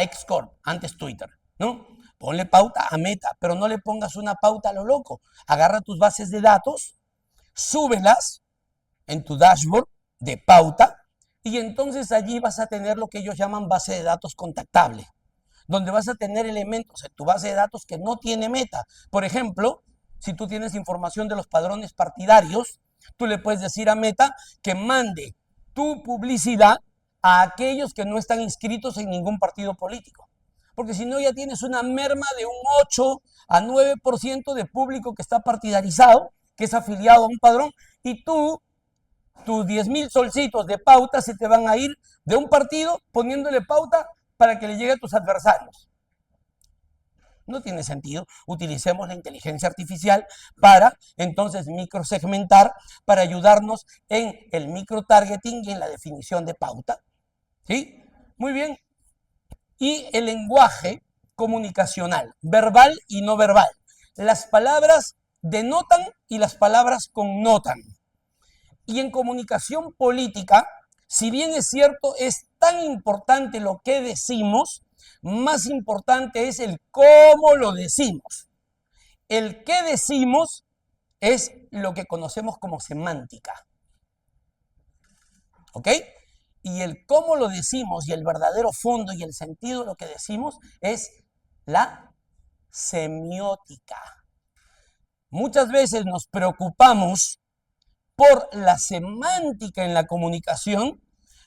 Xcorp, antes Twitter, ¿no? Ponle pauta a Meta, pero no le pongas una pauta a lo loco. Agarra tus bases de datos, súbelas en tu dashboard de pauta y entonces allí vas a tener lo que ellos llaman base de datos contactable, donde vas a tener elementos en tu base de datos que no tiene Meta. Por ejemplo, si tú tienes información de los padrones partidarios, tú le puedes decir a Meta que mande tu publicidad a aquellos que no están inscritos en ningún partido político. Porque si no ya tienes una merma de un 8 a 9% de público que está partidarizado, que es afiliado a un padrón, y tus 10,000 solcitos de pauta se te van a ir de un partido poniéndole pauta para que le llegue a tus adversarios. No tiene sentido. Utilicemos la inteligencia artificial para entonces microsegmentar, para ayudarnos en el microtargeting y en la definición de pauta. ¿Sí? Muy bien. Y el lenguaje comunicacional, verbal y no verbal. Las palabras denotan y las palabras connotan. Y en comunicación política, si bien es cierto, es tan importante lo que decimos, más importante es el cómo lo decimos. El qué decimos es lo que conocemos como semántica. ¿Ok? Y el cómo lo decimos y el verdadero fondo y el sentido de lo que decimos es la semiótica. Muchas veces nos preocupamos por la semántica en la comunicación,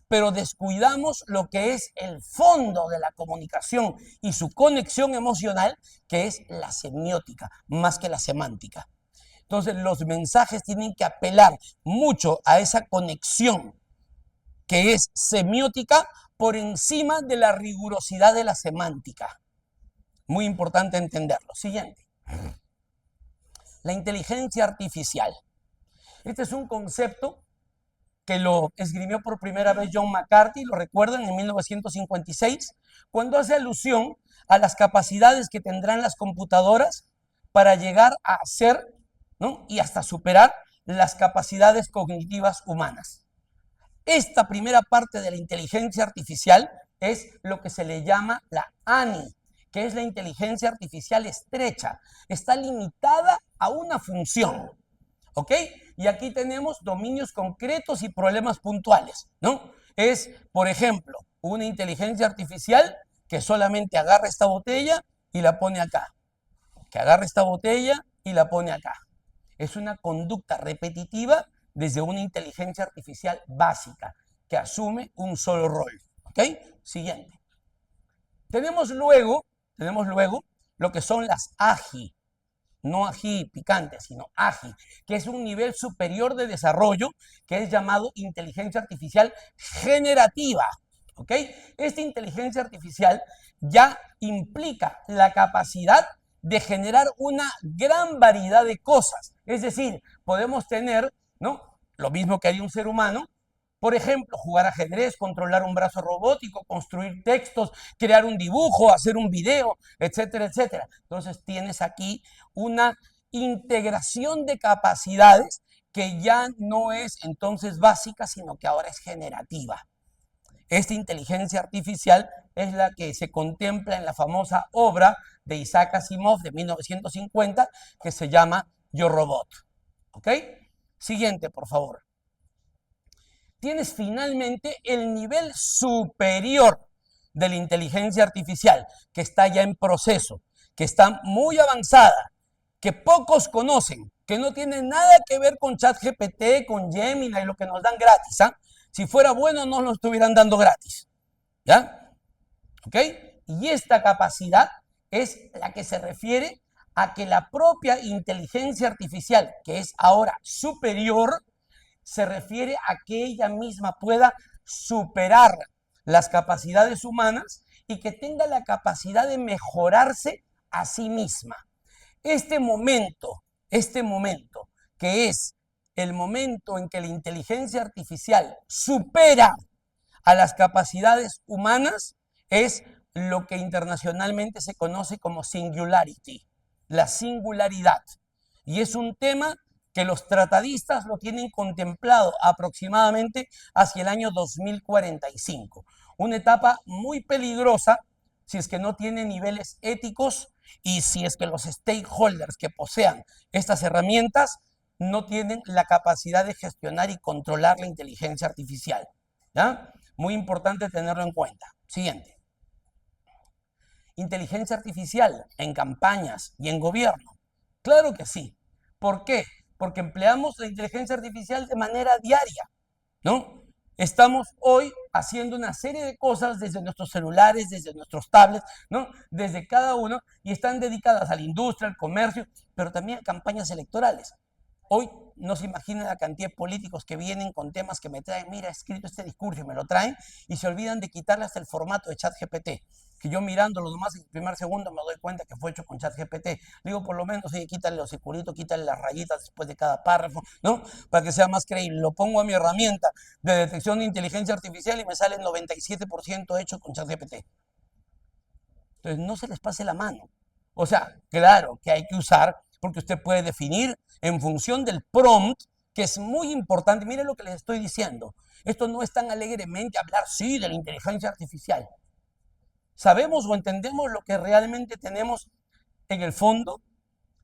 pero descuidamos lo que es el fondo de la comunicación y su conexión emocional, que es la semiótica, más que la semántica. Entonces, los mensajes tienen que apelar mucho a esa conexión que es semiótica por encima de la rigurosidad de la semántica. Muy importante entenderlo. Siguiente. La inteligencia artificial. Este es un concepto que lo esgrimió por primera vez John McCarthy, lo recuerdan, en 1956, cuando hace alusión a las capacidades que tendrán las computadoras para llegar a hacer, ¿no?, y hasta superar las capacidades cognitivas humanas. Esta primera parte de la inteligencia artificial es lo que se le llama la ANI, que es la inteligencia artificial estrecha. Está limitada a una función, ¿ok? Y aquí tenemos dominios concretos y problemas puntuales, ¿no? Es, por ejemplo, una inteligencia artificial que solamente agarra esta botella y la pone acá, que agarra esta botella y la pone acá. Es una conducta repetitiva desde una inteligencia artificial básica que asume un solo rol, ¿ok? Siguiente. Tenemos luego lo que son las AGI, no ají picante, sino AGI, que es un nivel superior de desarrollo que es llamado inteligencia artificial generativa, ¿ok? Esta inteligencia artificial ya implica la capacidad de generar una gran variedad de cosas. Es decir, podemos tener, ¿no?, lo mismo que haría un ser humano. Por ejemplo, jugar ajedrez, controlar un brazo robótico, construir textos, crear un dibujo, hacer un video, etcétera, etcétera. Entonces tienes aquí una integración de capacidades que ya no es entonces básica, sino que ahora es generativa. Esta inteligencia artificial es la que se contempla en la famosa obra de Isaac Asimov de 1950 que se llama Yo Robot. ¿Ok? Siguiente, por favor. Tienes finalmente el nivel superior de la inteligencia artificial, que está ya en proceso, que está muy avanzada, que pocos conocen, que no tiene nada que ver con ChatGPT, con Gemini y lo que nos dan gratis. ¿Ah? Si fuera bueno, no lo estuvieran dando gratis. ¿Ya? ¿Ok? Y esta capacidad es la que se refiere a que la propia inteligencia artificial, que es ahora superior, se refiere a que ella misma pueda superar las capacidades humanas y que tenga la capacidad de mejorarse a sí misma. Este momento, que es el momento en que la inteligencia artificial supera a las capacidades humanas, es lo que internacionalmente se conoce como singularity, la singularidad. Y es un tema que los tratadistas lo tienen contemplado aproximadamente hacia el año 2045. Una etapa muy peligrosa si es que no tiene niveles éticos y si es que los stakeholders que posean estas herramientas no tienen la capacidad de gestionar y controlar la inteligencia artificial. ¿Ya? Muy importante tenerlo en cuenta. Siguiente. Inteligencia artificial en campañas y en gobierno. Claro que sí. ¿Por qué? Porque empleamos la inteligencia artificial de manera diaria, ¿no? Estamos hoy haciendo una serie de cosas desde nuestros celulares, desde nuestros tablets, ¿no? Desde cada uno, y están dedicadas a la industria, al comercio, pero también a campañas electorales. Hoy no se imaginan la cantidad de políticos que vienen con temas que me traen, mira, he escrito este discurso y me lo traen, y se olvidan de quitarle hasta el formato de ChatGPT, que yo mirándolo nomás en el primer segundo me doy cuenta que fue hecho con ChatGPT. Digo, por lo menos, oye, quítale los circulitos, quítale las rayitas después de cada párrafo, ¿no? Para que sea más creíble. Lo pongo a mi herramienta de detección de inteligencia artificial y me sale el 97% hecho con ChatGPT. Entonces, no se les pase la mano. O sea, claro que hay que usar, porque usted puede definir en función del prompt, que es muy importante. Miren lo que les estoy diciendo. Esto no es tan alegremente hablar, sí, de la inteligencia artificial. ¿Sabemos o entendemos lo que realmente tenemos en el fondo?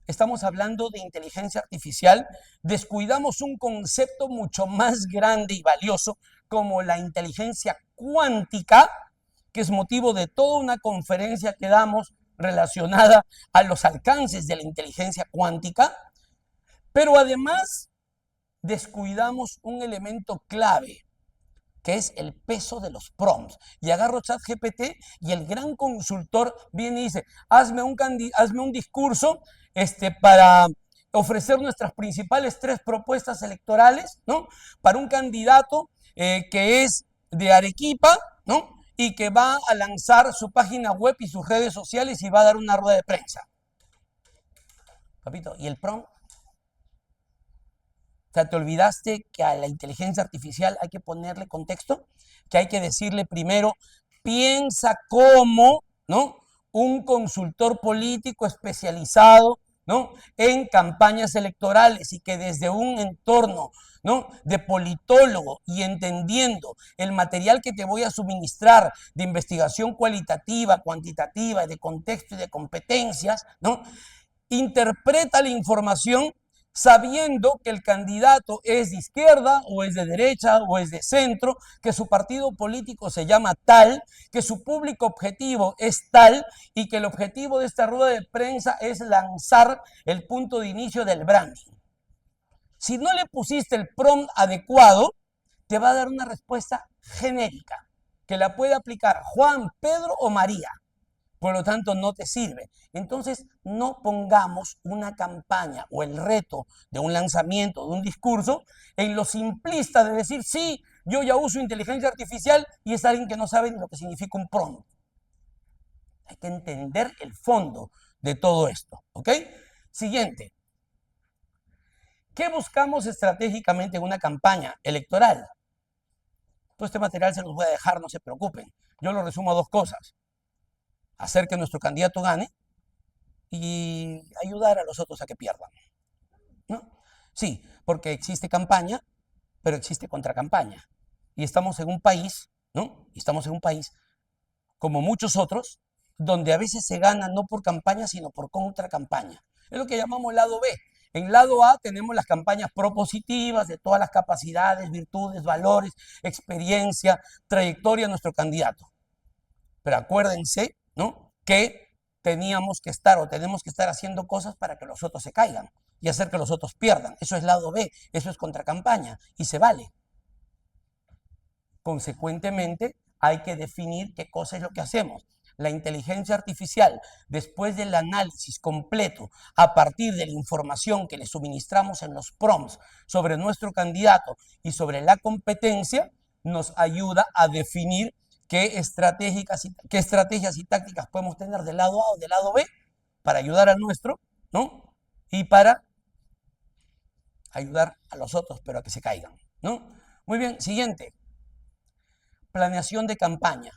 Estamos hablando de inteligencia artificial. Descuidamos un concepto mucho más grande y valioso como la inteligencia cuántica, que es motivo de toda una conferencia que damos relacionada a los alcances de la inteligencia cuántica. Pero además descuidamos un elemento clave, que es el peso de los prompts. Y agarro ChatGPT y el gran consultor viene y dice, hazme un discurso para ofrecer nuestras principales 3 propuestas electorales, ¿no? Para un candidato que es de Arequipa, ¿no? Y que va a lanzar su página web y sus redes sociales y va a dar una rueda de prensa. Papito, ¿y el prompt? sea, te olvidaste que a la inteligencia artificial hay que ponerle contexto, que hay que decirle primero, piensa como, ¿no? Un consultor político especializado, ¿no? En campañas electorales y que desde un entorno, ¿no? De politólogo y entendiendo el material que te voy a suministrar de investigación cualitativa, cuantitativa, de contexto y de competencias, ¿no? Interpreta la información sabiendo que el candidato es de izquierda o es de derecha o es de centro, que su partido político se llama tal, que su público objetivo es tal y que el objetivo de esta rueda de prensa es lanzar el punto de inicio del branding. Si no le pusiste el prompt adecuado, te va a dar una respuesta genérica que la puede aplicar Juan, Pedro o María. Por lo tanto, no te sirve. Entonces, no pongamos una campaña o el reto de un lanzamiento, de un discurso, en lo simplista de decir, sí, yo ya uso inteligencia artificial y es alguien que no sabe ni lo que significa un prompt. Hay que entender el fondo de todo esto, ¿ok? Siguiente. ¿Qué buscamos estratégicamente en una campaña electoral? Todo este material se los voy a dejar, no se preocupen. Yo lo resumo a dos cosas. Hacer que nuestro candidato gane y ayudar a los otros a que pierdan, ¿no? Sí, porque existe campaña, pero existe contracampaña. Y estamos en un país, ¿no? Y estamos en un país, como muchos otros, donde a veces se gana no por campaña, sino por contracampaña. Es lo que llamamos lado B. En lado A tenemos las campañas propositivas de todas las capacidades, virtudes, valores, experiencia, trayectoria de nuestro candidato. Pero acuérdense, ¿no? Que teníamos que estar o tenemos que estar haciendo cosas para que los otros se caigan y hacer que los otros pierdan. Eso es lado B, eso es contracampaña y se vale. Consecuentemente, hay que definir qué cosa es lo que hacemos. La inteligencia artificial, después del análisis completo a partir de la información que le suministramos en los prompts sobre nuestro candidato y sobre la competencia, nos ayuda a definir qué estrategias y tácticas podemos tener del lado A o del lado B para ayudar al nuestro, ¿no? Y para ayudar a los otros, pero a que se caigan, ¿no? Muy bien, siguiente. Planeación de campaña.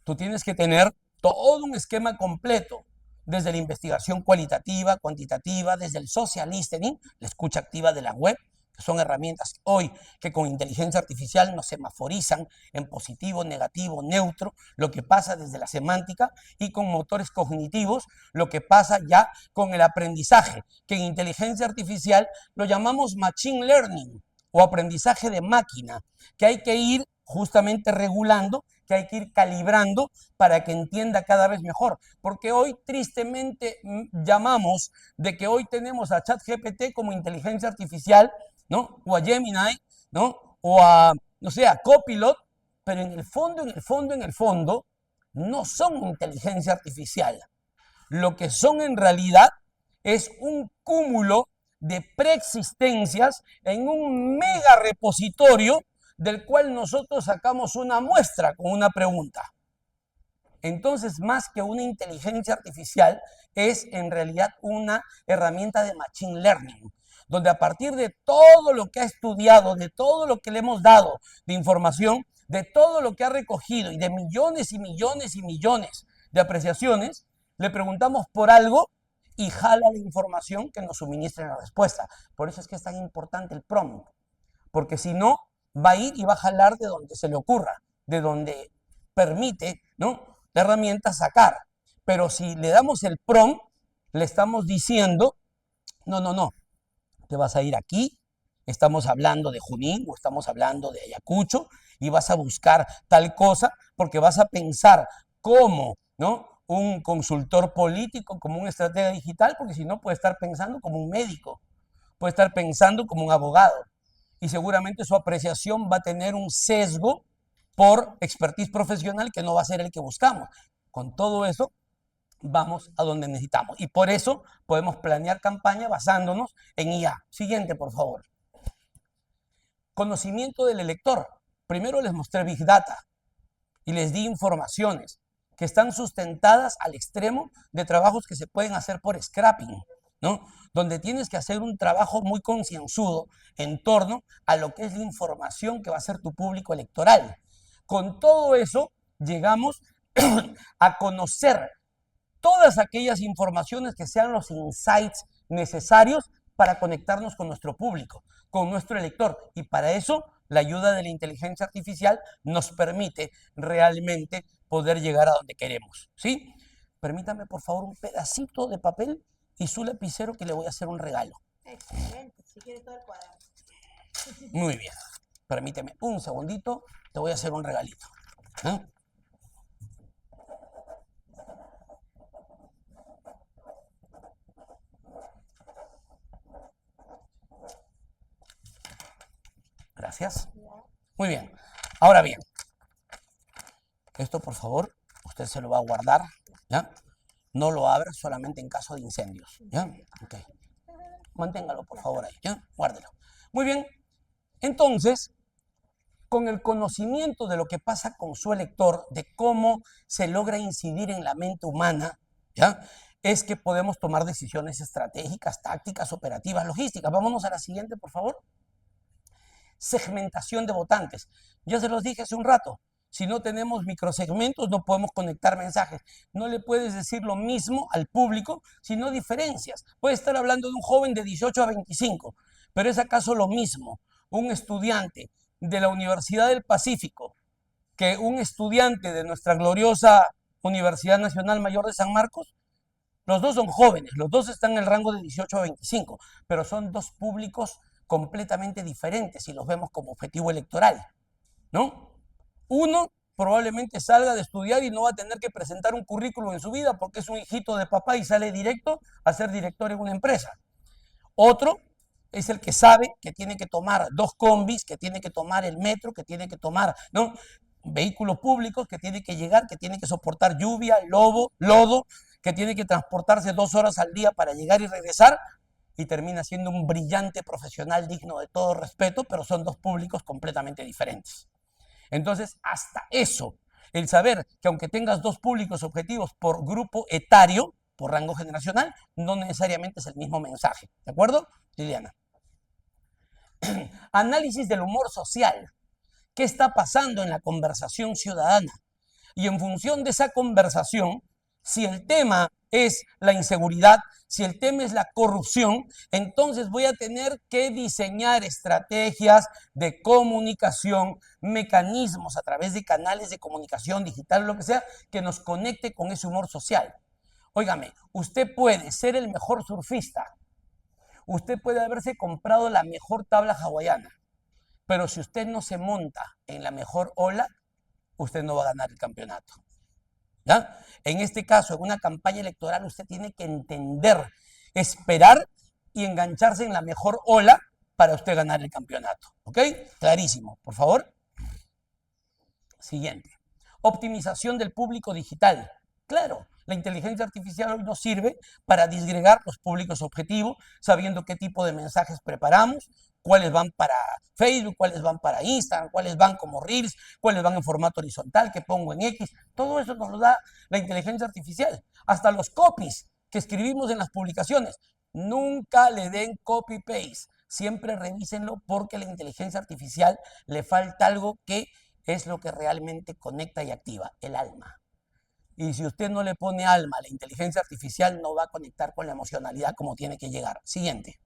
Tú tienes que tener todo un esquema completo, desde la investigación cualitativa, cuantitativa, desde el social listening, la escucha activa de la web, que son herramientas hoy que con inteligencia artificial nos semaforizan en positivo, negativo, neutro, lo que pasa desde la semántica, y con motores cognitivos, lo que pasa ya con el aprendizaje, que en inteligencia artificial lo llamamos machine learning o aprendizaje de máquina, que hay que ir justamente regulando, que hay que ir calibrando para que entienda cada vez mejor. Porque hoy tristemente llamamos de que hoy tenemos a ChatGPT como inteligencia artificial, ¿no? O a Gemini, ¿no? O a, no sé, a Copilot, pero en el fondo, no son inteligencia artificial. Lo que son en realidad es un cúmulo de preexistencias en un mega repositorio del cual nosotros sacamos una muestra con una pregunta. Entonces, más que una inteligencia artificial, es en realidad una herramienta de machine learning, donde a partir de todo lo que ha estudiado, de todo lo que le hemos dado de información, de todo lo que ha recogido y de millones y millones y millones de apreciaciones, le preguntamos por algo y jala la información que nos suministra la respuesta. Por eso es que es tan importante el prompt, porque si no, va a ir y va a jalar de donde se le ocurra, de donde permite, ¿no?, la herramienta sacar. Pero si le damos el prompt, le estamos diciendo, no, te vas a ir aquí, estamos hablando de Junín o estamos hablando de Ayacucho y vas a buscar tal cosa porque vas a pensar como, ¿no?, un consultor político, como un estratega digital, porque si no puede estar pensando como un médico, puede estar pensando como un abogado y seguramente su apreciación va a tener un sesgo por expertise profesional que no va a ser el que buscamos. Con todo eso, vamos a donde necesitamos. Y por eso podemos planear campaña basándonos en IA. Siguiente, por favor. Conocimiento del elector. Primero les mostré Big Data y les di informaciones que están sustentadas al extremo de trabajos que se pueden hacer por scrapping, ¿no? Donde tienes que hacer un trabajo muy concienzudo en torno a lo que es la información que va a ser tu público electoral. Con todo eso, llegamos a conocer todas aquellas informaciones que sean los insights necesarios para conectarnos con nuestro público, con nuestro elector. Y para eso, la ayuda de la inteligencia artificial nos permite realmente poder llegar a donde queremos, ¿sí? Permítame, por favor, un pedacito de papel y su lapicero que le voy a hacer un regalo. Excelente, si quiere todo el cuaderno. Muy bien. Permíteme un segundito, te voy a hacer un regalito. ¿Eh? Gracias. Muy bien. Ahora bien, esto por favor, usted se lo va a guardar, ¿ya? No lo abra solamente en caso de incendios, ¿ya? Ok. Manténgalo por favor ahí, ¿ya? Guárdelo. Muy bien. Entonces, con el conocimiento de lo que pasa con su elector, de cómo se logra incidir en la mente humana, ¿ya? Es que podemos tomar decisiones estratégicas, tácticas, operativas, logísticas. Vámonos a la siguiente, por favor. Segmentación de votantes. Ya se los dije hace un rato. Si no tenemos microsegmentos, no podemos conectar mensajes. No le puedes decir lo mismo al público si no diferencias. Puedes estar hablando de un joven de 18 a 25, pero ¿es acaso lo mismo un estudiante de la Universidad del Pacífico que un estudiante de nuestra gloriosa Universidad Nacional Mayor de San Marcos? Los dos son jóvenes, los dos están en el rango de 18 a 25, pero son dos públicos completamente diferentes si los vemos como objetivo electoral, ¿no? Uno probablemente salga de estudiar y no va a tener que presentar un currículum en su vida porque es un hijito de papá y sale directo a ser director en una empresa. Otro es el que sabe que tiene que tomar dos combis, que tiene que tomar el metro, que tiene que tomar, ¿no?, vehículos públicos, que tiene que llegar, que tiene que soportar lluvia, lodo, que tiene que transportarse 2 horas al día para llegar y regresar, y termina siendo un brillante profesional digno de todo respeto, pero son dos públicos completamente diferentes. Entonces, hasta eso, el saber que aunque tengas dos públicos objetivos por grupo etario, por rango generacional, no necesariamente es el mismo mensaje. ¿De acuerdo, Liliana? Análisis del humor social. ¿Qué está pasando en la conversación ciudadana? Y en función de esa conversación, si el tema es la inseguridad, si el tema es la corrupción, entonces voy a tener que diseñar estrategias de comunicación, mecanismos a través de canales de comunicación digital, lo que sea, que nos conecte con ese humor social. Óigame, usted puede ser el mejor surfista, usted puede haberse comprado la mejor tabla hawaiana, pero si usted no se monta en la mejor ola, usted no va a ganar el campeonato. ¿Ya? En este caso, en una campaña electoral, usted tiene que entender, esperar y engancharse en la mejor ola para usted ganar el campeonato. ¿Ok? Clarísimo. Por favor. Siguiente. Optimización del público digital. Claro, la inteligencia artificial hoy nos sirve para disgregar los públicos objetivos, sabiendo qué tipo de mensajes preparamos, cuáles van para Facebook, cuáles van para Instagram, cuáles van como Reels, cuáles van en formato horizontal, que pongo en X. Todo eso nos lo da la inteligencia artificial. Hasta los copies que escribimos en las publicaciones. Nunca le den copy-paste. Siempre revísenlo porque a la inteligencia artificial le falta algo que es lo que realmente conecta y activa, el alma. Y si usted no le pone alma a la inteligencia artificial, no va a conectar con la emocionalidad como tiene que llegar. Siguiente.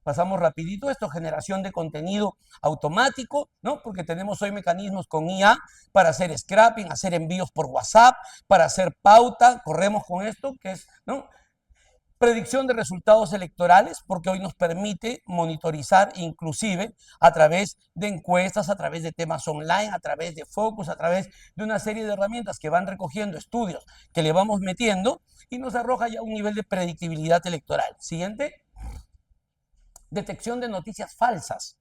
Pasamos rapidito esto, generación de contenido automático, ¿no? Porque tenemos hoy mecanismos con IA para hacer scrapping, hacer envíos por WhatsApp, para hacer pauta, corremos con esto, que es, ¿no?, predicción de resultados electorales, porque hoy nos permite monitorizar inclusive a través de encuestas, a través de temas online, a través de focus, a través de una serie de herramientas que van recogiendo estudios que le vamos metiendo y nos arroja ya un nivel de predictibilidad electoral. Siguiente. Detección de noticias falsas,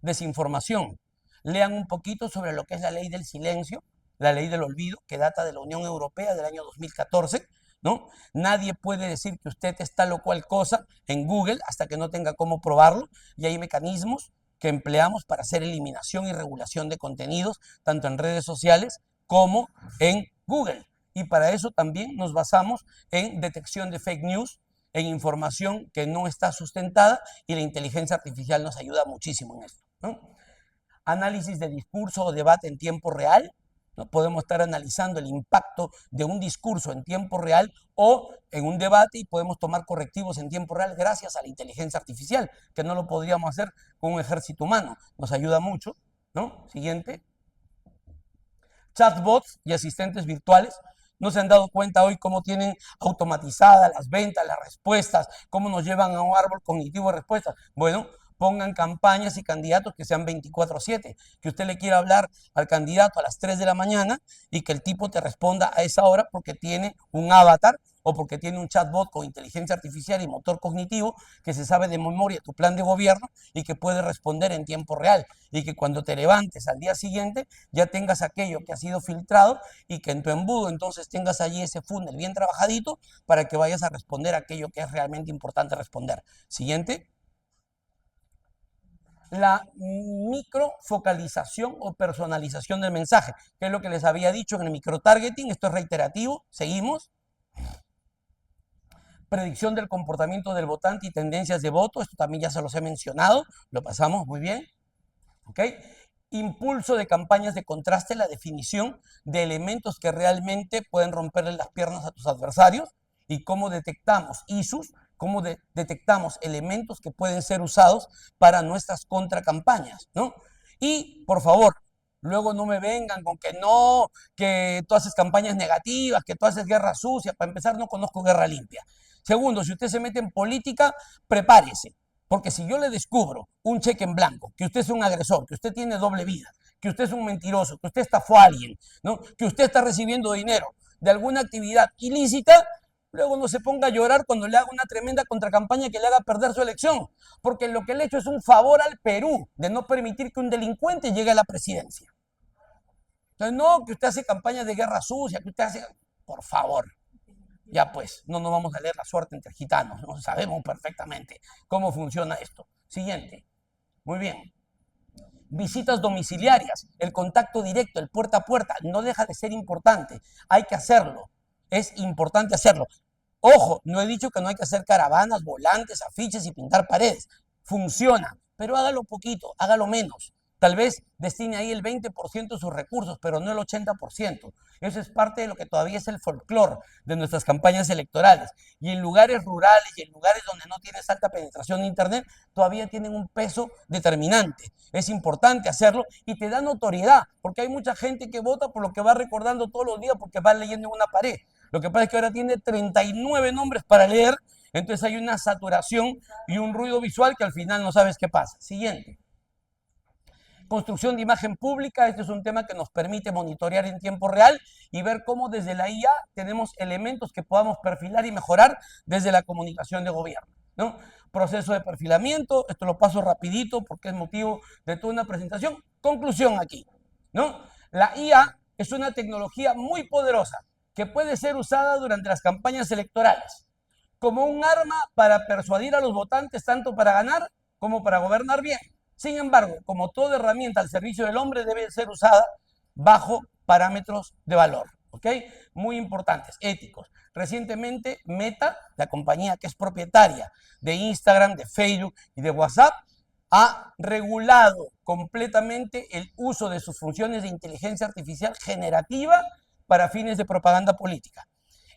desinformación. Lean un poquito sobre lo que es la ley del silencio, la ley del olvido, que data de la Unión Europea del año 2014, ¿no? Nadie puede decir que usted es tal o cual cosa en Google hasta que no tenga cómo probarlo, y hay mecanismos que empleamos para hacer eliminación y regulación de contenidos, tanto en redes sociales como en Google. Y para eso también nos basamos en detección de fake news, en información que no está sustentada y la inteligencia artificial nos ayuda muchísimo en esto, ¿no? Análisis de discurso o debate en tiempo real, ¿no? Podemos estar analizando el impacto de un discurso en tiempo real o en un debate y podemos tomar correctivos en tiempo real gracias a la inteligencia artificial, que no lo podríamos hacer con un ejército humano. Nos ayuda mucho, ¿no? Siguiente. Chatbots y asistentes virtuales. ¿No se han dado cuenta hoy cómo tienen automatizadas las ventas, las respuestas, cómo nos llevan a un árbol cognitivo de respuestas? Bueno, pongan campañas y candidatos que sean 24/7, que usted le quiera hablar al candidato a las 3 de la mañana y que el tipo te responda a esa hora porque tiene un avatar o porque tiene un chatbot con inteligencia artificial y motor cognitivo que se sabe de memoria tu plan de gobierno y que puede responder en tiempo real y que cuando te levantes al día siguiente ya tengas aquello que ha sido filtrado y que en tu embudo entonces tengas allí ese funnel bien trabajadito para que vayas a responder aquello que es realmente importante responder. Siguiente. La microfocalización o personalización del mensaje, que es lo que les había dicho en el microtargeting. Esto es reiterativo. Seguimos. Predicción del comportamiento del votante y tendencias de voto. Esto también ya se los he mencionado. Lo pasamos muy bien. ¿Ok? Impulso de campañas de contraste, la definición de elementos que realmente pueden romperle las piernas a tus adversarios y cómo detectamos issues, cómo detectamos elementos que pueden ser usados para nuestras contracampañas, ¿no? Y, por favor, luego no me vengan con que no, que tú haces campañas negativas, que tú haces guerra sucia. Para empezar, no conozco guerra limpia. Segundo, si usted se mete en política, prepárese. Porque si yo le descubro un cheque en blanco, que usted es un agresor, que usted tiene doble vida, que usted es un mentiroso, que usted estafó a alguien, ¿no? Que usted está recibiendo dinero de alguna actividad ilícita, luego no se ponga a llorar cuando le haga una tremenda contracampaña que le haga perder su elección. Porque lo que le he hecho es un favor al Perú de no permitir que un delincuente llegue a la presidencia. Entonces, no, que usted hace campañas de guerra sucia, que usted hace... Por favor. Ya pues, no nos vamos a leer la suerte entre gitanos, ¿no? Sabemos perfectamente cómo funciona esto. Siguiente. Muy bien. Visitas domiciliarias, el contacto directo, el puerta a puerta, no deja de ser importante. Hay que hacerlo. Es importante hacerlo. Ojo, no he dicho que no hay que hacer caravanas, volantes, afiches y pintar paredes. Funciona, pero hágalo poquito, hágalo menos. Tal vez destine ahí el 20% de sus recursos, pero no el 80%. Eso es parte de lo que todavía es el folclore de nuestras campañas electorales. Y en lugares rurales y en lugares donde no tienes alta penetración de Internet, todavía tienen un peso determinante. Es importante hacerlo y te da notoriedad, porque hay mucha gente que vota por lo que va recordando todos los días porque va leyendo en una pared. Lo que pasa es que ahora tiene 39 nombres para leer, entonces hay una saturación y un ruido visual que al final no sabes qué pasa. Siguiente. Construcción de imagen pública. Este es un tema que nos permite monitorear en tiempo real y ver cómo desde la IA tenemos elementos que podamos perfilar y mejorar desde la comunicación de gobierno, ¿no? Proceso de perfilamiento. Esto lo paso rapidito porque es motivo de toda una presentación. Conclusión aquí, ¿no? La IA es una tecnología muy poderosa que puede ser usada durante las campañas electorales como un arma para persuadir a los votantes tanto para ganar como para gobernar bien. Sin embargo, como toda herramienta al servicio del hombre, debe ser usada bajo parámetros de valor, ¿ok? Muy importantes, éticos. Recientemente, Meta, la compañía que es propietaria de Instagram, de Facebook y de WhatsApp, ha regulado completamente el uso de sus funciones de inteligencia artificial generativa para fines de propaganda política.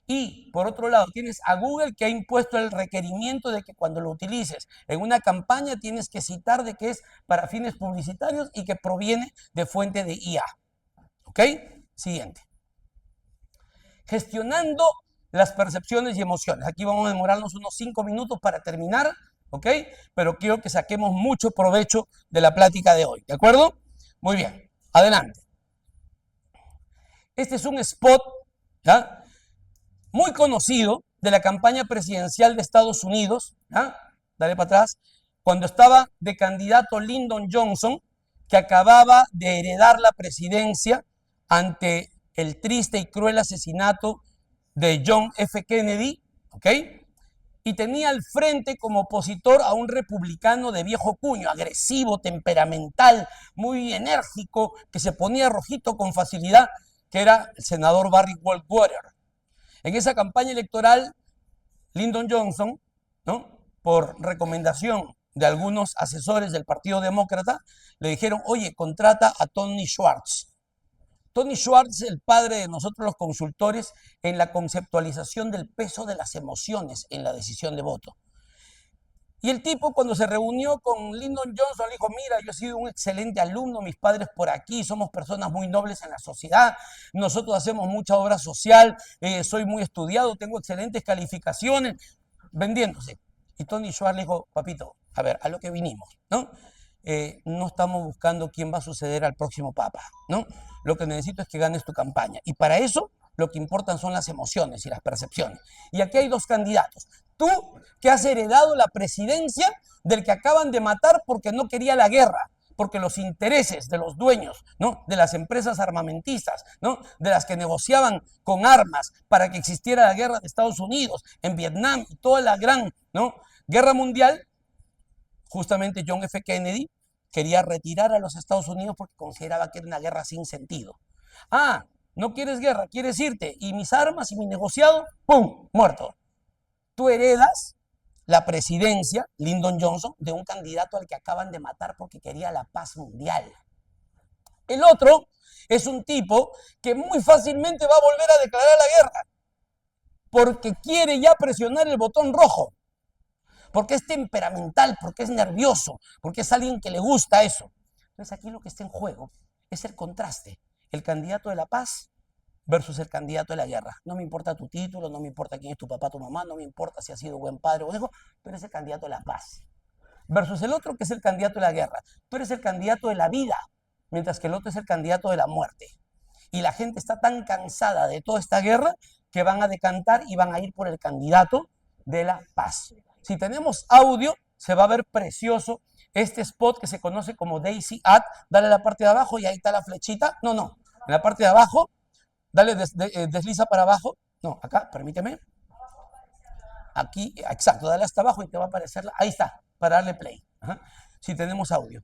Y por otro lado, tienes a Google que ha impuesto el requerimiento de que cuando lo utilices en una campaña tienes que citar de que es para fines publicitarios y que proviene de fuente de IA. ¿Ok? Siguiente. Gestionando las percepciones y emociones. Aquí vamos a demorarnos unos 5 minutos para terminar, ¿ok? Pero quiero que saquemos mucho provecho de la plática de hoy, ¿de acuerdo? Muy bien, adelante. Este es un spot, ¿ya?, muy conocido de la campaña presidencial de Estados Unidos, ¿ya? Dale para atrás, cuando estaba de candidato Lyndon Johnson, que acababa de heredar la presidencia ante el triste y cruel asesinato de John F. Kennedy, ¿ok? Y tenía al frente como opositor a un republicano de viejo cuño, agresivo, temperamental, muy enérgico, que se ponía rojito con facilidad, que era el senador Barry Goldwater. En esa campaña electoral, Lyndon Johnson ¿no? Por recomendación de algunos asesores del Partido Demócrata, le dijeron, oye, contrata a Tony Schwartz. Tony Schwartz es el padre de nosotros los consultores en la conceptualización del peso de las emociones en la decisión de voto. Y el tipo cuando se reunió con Lyndon Johnson le dijo, mira, yo he sido un excelente alumno, mis padres por aquí, somos personas muy nobles en la sociedad, nosotros hacemos mucha obra social, soy muy estudiado, tengo excelentes calificaciones, vendiéndose. Y Tony Schwartz le dijo, papito, a ver, a lo que vinimos, ¿no? No estamos buscando quién va a suceder al próximo papa, ¿no? Lo que necesito es que ganes tu campaña. Y para eso lo que importan son las emociones y las percepciones. Y aquí hay dos candidatos. Tú, que has heredado la presidencia del que acaban de matar porque no quería la guerra, porque los intereses de los dueños, ¿no? De las empresas armamentistas, ¿no? De las que negociaban con armas para que existiera la guerra de Estados Unidos en Vietnam y toda la gran, ¿no? guerra mundial, justamente John F. Kennedy quería retirar a los Estados Unidos porque consideraba que era una guerra sin sentido. Ah, no quieres guerra, quieres irte, y mis armas y mi negociado, ¡pum!, muerto. Tú heredas la presidencia, Lyndon Johnson, de un candidato al que acaban de matar porque quería la paz mundial. El otro es un tipo que muy fácilmente va a volver a declarar la guerra porque quiere ya presionar el botón rojo, porque es temperamental, porque es nervioso, porque es alguien que le gusta eso. Entonces aquí lo que está en juego es el contraste, el candidato de la paz versus el candidato de la guerra. No me importa tu título, no me importa quién es tu papá, tu mamá, no me importa si has sido buen padre o hijo, tú eres el candidato de la paz. Versus el otro que es el candidato de la guerra. Tú eres el candidato de la vida, mientras que el otro es el candidato de la muerte. Y la gente está tan cansada de toda esta guerra que van a decantar y van a ir por el candidato de la paz. Si tenemos audio, se va a ver precioso este spot que se conoce como Daisy Ad. Dale a la parte de abajo y ahí está la flechita. No, en la parte de abajo. Dale, desliza para abajo. No, acá, permíteme. Aquí, exacto, dale hasta abajo y te va a aparecer. Ahí está, para darle play. Ajá. Si tenemos audio.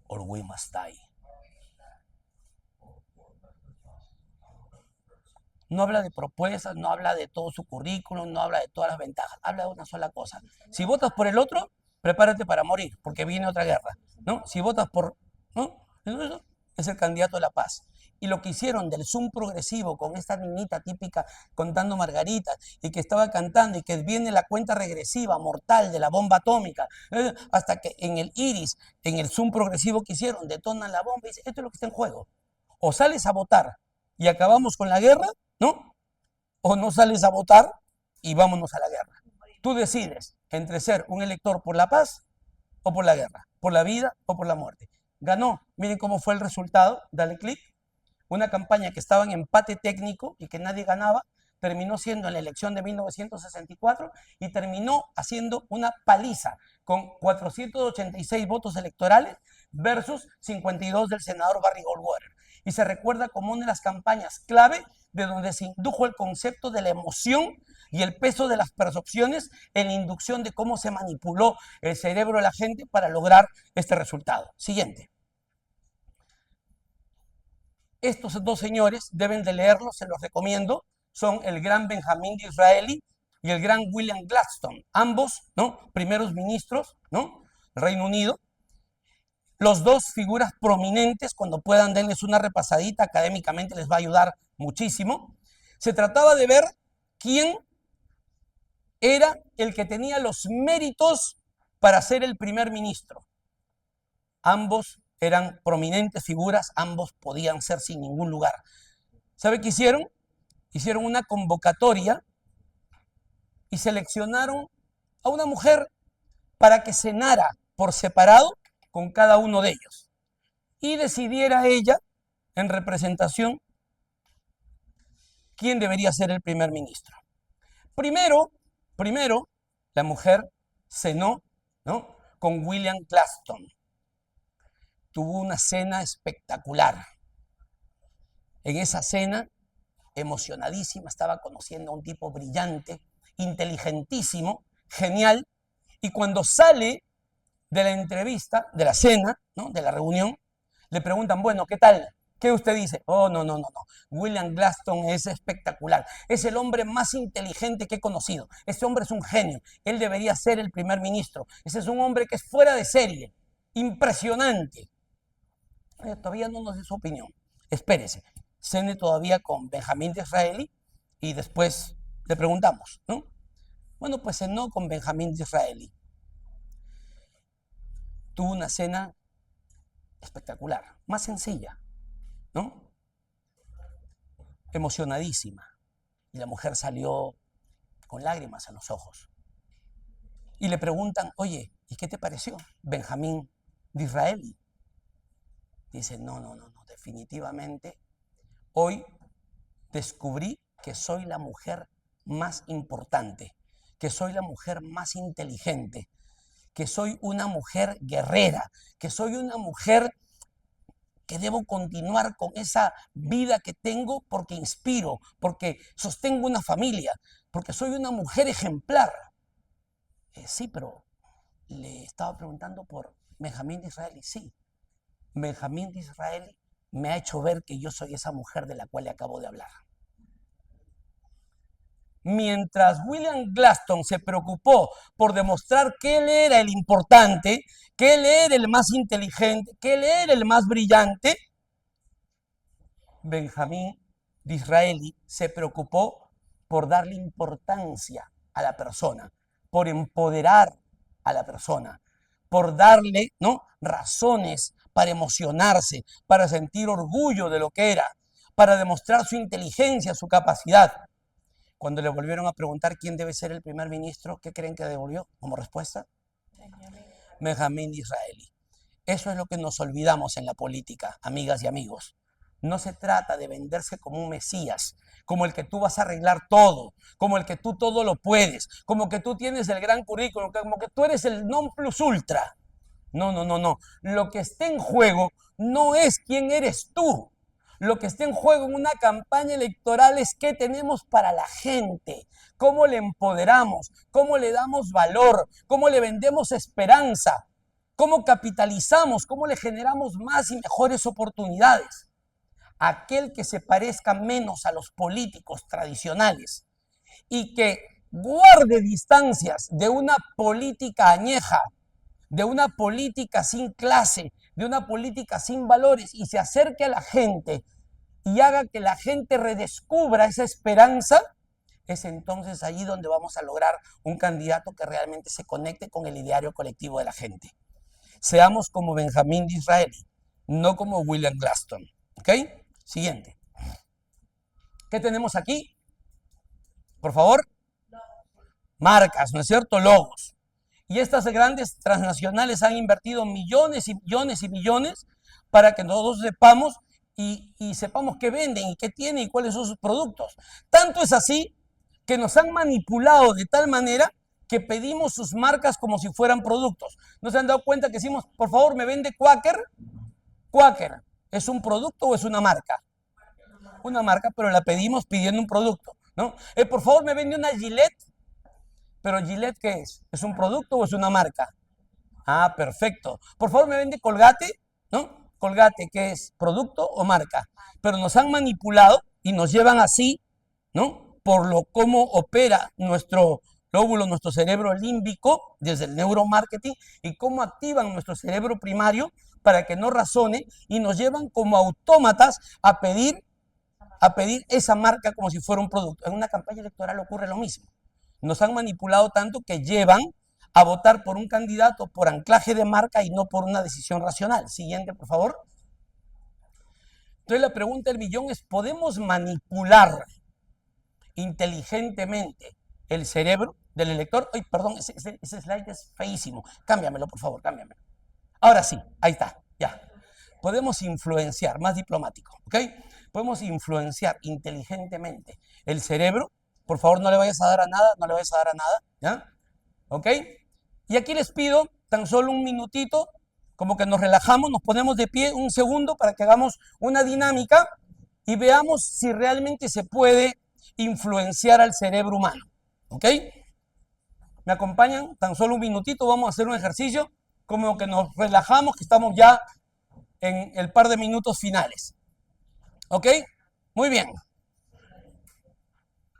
Or we must die. No habla de propuestas, no habla de todo su currículum, no habla de todas las ventajas, habla de una sola cosa. Si votas por el otro, prepárate para morir, porque viene otra guerra, ¿no? Si votas por, ¿no? Eso es el candidato de la paz. Y lo que hicieron del Zoom progresivo con esta niñita típica contando margaritas y que estaba cantando y que viene la cuenta regresiva mortal de la bomba atómica, hasta que en el iris, en el Zoom progresivo que hicieron, detonan la bomba y dicen, esto es lo que está en juego. O sales a votar y acabamos con la guerra, ¿no? O no sales a votar y vámonos a la guerra. Tú decides entre ser un elector por la paz o por la guerra, por la vida o por la muerte. Ganó, miren cómo fue el resultado, dale clic. Una campaña que estaba en empate técnico y que nadie ganaba, terminó siendo en la elección de 1964 y terminó haciendo una paliza con 486 votos electorales versus 52 del senador Barry Goldwater. Y se recuerda como una de las campañas clave de donde se indujo el concepto de la emoción y el peso de las percepciones en la inducción de cómo se manipuló el cerebro de la gente para lograr este resultado. Siguiente. Estos dos señores deben de leerlos, se los recomiendo. Son el gran Benjamín Disraeli y el gran William Gladstone, ambos, ¿no?, primeros ministros, ¿no?, Reino Unido. Los dos figuras prominentes, cuando puedan denles una repasadita, académicamente les va a ayudar muchísimo. Se trataba de ver quién era el que tenía los méritos para ser el primer ministro. Ambos eran prominentes figuras, ambos podían ser sin ningún lugar. ¿Sabe qué hicieron? Hicieron una convocatoria y seleccionaron a una mujer para que cenara por separado con cada uno de ellos y decidiera ella, en representación, quién debería ser el primer ministro. Primero, la mujer cenó, ¿no?, con William Gladstone. Tuvo una cena espectacular. En esa cena, emocionadísima, estaba conociendo a un tipo brillante, inteligentísimo, genial, y cuando sale de la entrevista, de la cena, ¿no?, de la reunión, le preguntan, bueno, ¿qué tal? ¿Qué usted dice? Oh, no. William Gladstone es espectacular. Es el hombre más inteligente que he conocido. Este hombre es un genio. Él debería ser el primer ministro. Ese es un hombre que es fuera de serie. Impresionante. Todavía no nos dé su opinión. Espérese. Cene todavía con Benjamín Disraeli y después le preguntamos, ¿no? Bueno, pues cenó con Benjamín Disraeli. Tuvo una cena espectacular, más sencilla, ¿no? Emocionadísima. Y la mujer salió con lágrimas en los ojos. Y le preguntan, oye, ¿y qué te pareció Benjamín Disraeli? Dice, no, definitivamente hoy descubrí que soy la mujer más importante, que soy la mujer más inteligente, que soy una mujer guerrera, que soy una mujer que debo continuar con esa vida que tengo porque inspiro, porque sostengo una familia, porque soy una mujer ejemplar. Sí, pero le estaba preguntando por Benjamín Disraeli. Sí, Benjamín Disraeli me ha hecho ver que yo soy esa mujer de la cual le acabo de hablar. Mientras William Gladstone se preocupó por demostrar que él era el importante, que él era el más inteligente, que él era el más brillante, Benjamín Disraeli se preocupó por darle importancia a la persona, por empoderar a la persona, por darle, ¿no?, razones para emocionarse, para sentir orgullo de lo que era, para demostrar su inteligencia, su capacidad. Cuando le volvieron a preguntar quién debe ser el primer ministro, ¿qué creen que devolvió como respuesta? Benjamín Disraeli. Eso es lo que nos olvidamos en la política, amigas y amigos. No se trata de venderse como un mesías, como el que tú vas a arreglar todo, como el que tú todo lo puedes, como que tú tienes el gran currículum, como que tú eres el non plus ultra. No. Lo que está en juego no es quién eres tú. Lo que está en juego en una campaña electoral es qué tenemos para la gente, cómo le empoderamos, cómo le damos valor, cómo le vendemos esperanza, cómo capitalizamos, cómo le generamos más y mejores oportunidades. Aquel que se parezca menos a los políticos tradicionales y que guarde distancias de una política añeja, de una política sin clase, de una política sin valores y se acerque a la gente y haga que la gente redescubra esa esperanza, es entonces allí donde vamos a lograr un candidato que realmente se conecte con el ideario colectivo de la gente. Seamos como Benjamín Disraeli, no como William Gladstone. ¿Ok? Siguiente. ¿Qué tenemos aquí? Por favor. Marcas, ¿no es cierto? Logos. Y estas grandes transnacionales han invertido millones y millones y millones para que nosotros sepamos y sepamos qué venden y qué tienen y cuáles son sus productos. Tanto es así que nos han manipulado de tal manera que pedimos sus marcas como si fueran productos. ¿No se han dado cuenta que decimos, por favor, me vende Quaker? Quaker, ¿es un producto o es una marca? Una marca, pero la pedimos pidiendo un producto, ¿no? Por favor, me vende una Gillette. Pero Gillette, ¿qué es? ¿Es un producto o es una marca? Ah, perfecto. Por favor, me vende Colgate, ¿no? Colgate, ¿qué es? ¿Producto o marca? Pero nos han manipulado y nos llevan así, ¿no? Por lo cómo opera nuestro lóbulo, nuestro cerebro límbico, desde el neuromarketing, y cómo activan nuestro cerebro primario para que no razone y nos llevan como autómatas a pedir esa marca como si fuera un producto. En una campaña electoral ocurre lo mismo. Nos han manipulado tanto que llevan a votar por un candidato por anclaje de marca y no por una decisión racional. Siguiente, por favor. Entonces la pregunta del millón es, ¿podemos manipular inteligentemente el cerebro? del elector. Ay, perdón, ese slide es feísimo. Cámbiamelo, por favor, cámbiamelo. Ahora sí, ahí está, ya. Podemos influenciar, más diplomático, ¿ok? Podemos influenciar inteligentemente el cerebro. Por favor, no le vayas a dar a nada, no le vayas a dar a nada, ¿ya? ¿Ok? Y aquí les pido tan solo un minutito, como que nos relajamos, nos ponemos de pie un segundo para que hagamos una dinámica y veamos si realmente se puede influenciar al cerebro humano, ¿ok? ¿Me acompañan? Tan solo un minutito, vamos a hacer un ejercicio, como que nos relajamos, que estamos ya en el par de minutos finales. ¿Ok? Muy bien.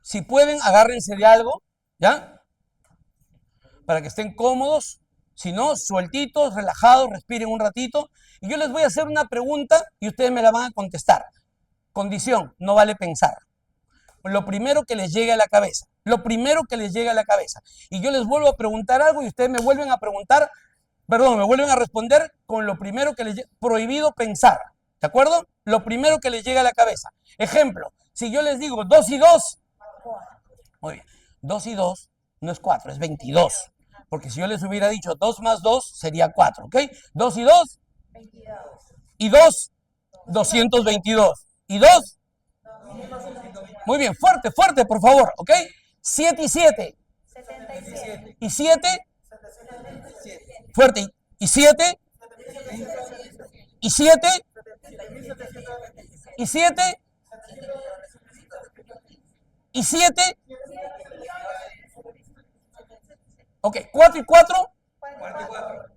Si pueden, agárrense de algo, ¿ya? Para que estén cómodos. Si no, sueltitos, relajados, respiren un ratito. Y yo les voy a hacer una pregunta y ustedes me la van a contestar. Condición, no vale pensar. Lo primero que les llegue a la cabeza. Lo primero que les llegue a la cabeza. Y yo les vuelvo a preguntar algo y ustedes me vuelven a preguntar, perdón, me vuelven a responder con lo primero que les llegue. Prohibido pensar. ¿De acuerdo? Lo primero que les llega a la cabeza. Ejemplo, si yo les digo 2 y 2, muy bien, 2 y 2 no es 4, es 22. Porque si yo les hubiera dicho 2 más 2 sería 4, ¿ok? 2 y 2, 22. y 2, 222. Y 2, muy bien, fuerte, fuerte, por favor, ¿ok? 7 y 7. 77. Y 7, fuerte, y 7, y 7, y 7, y 7, ok, 4 y 4,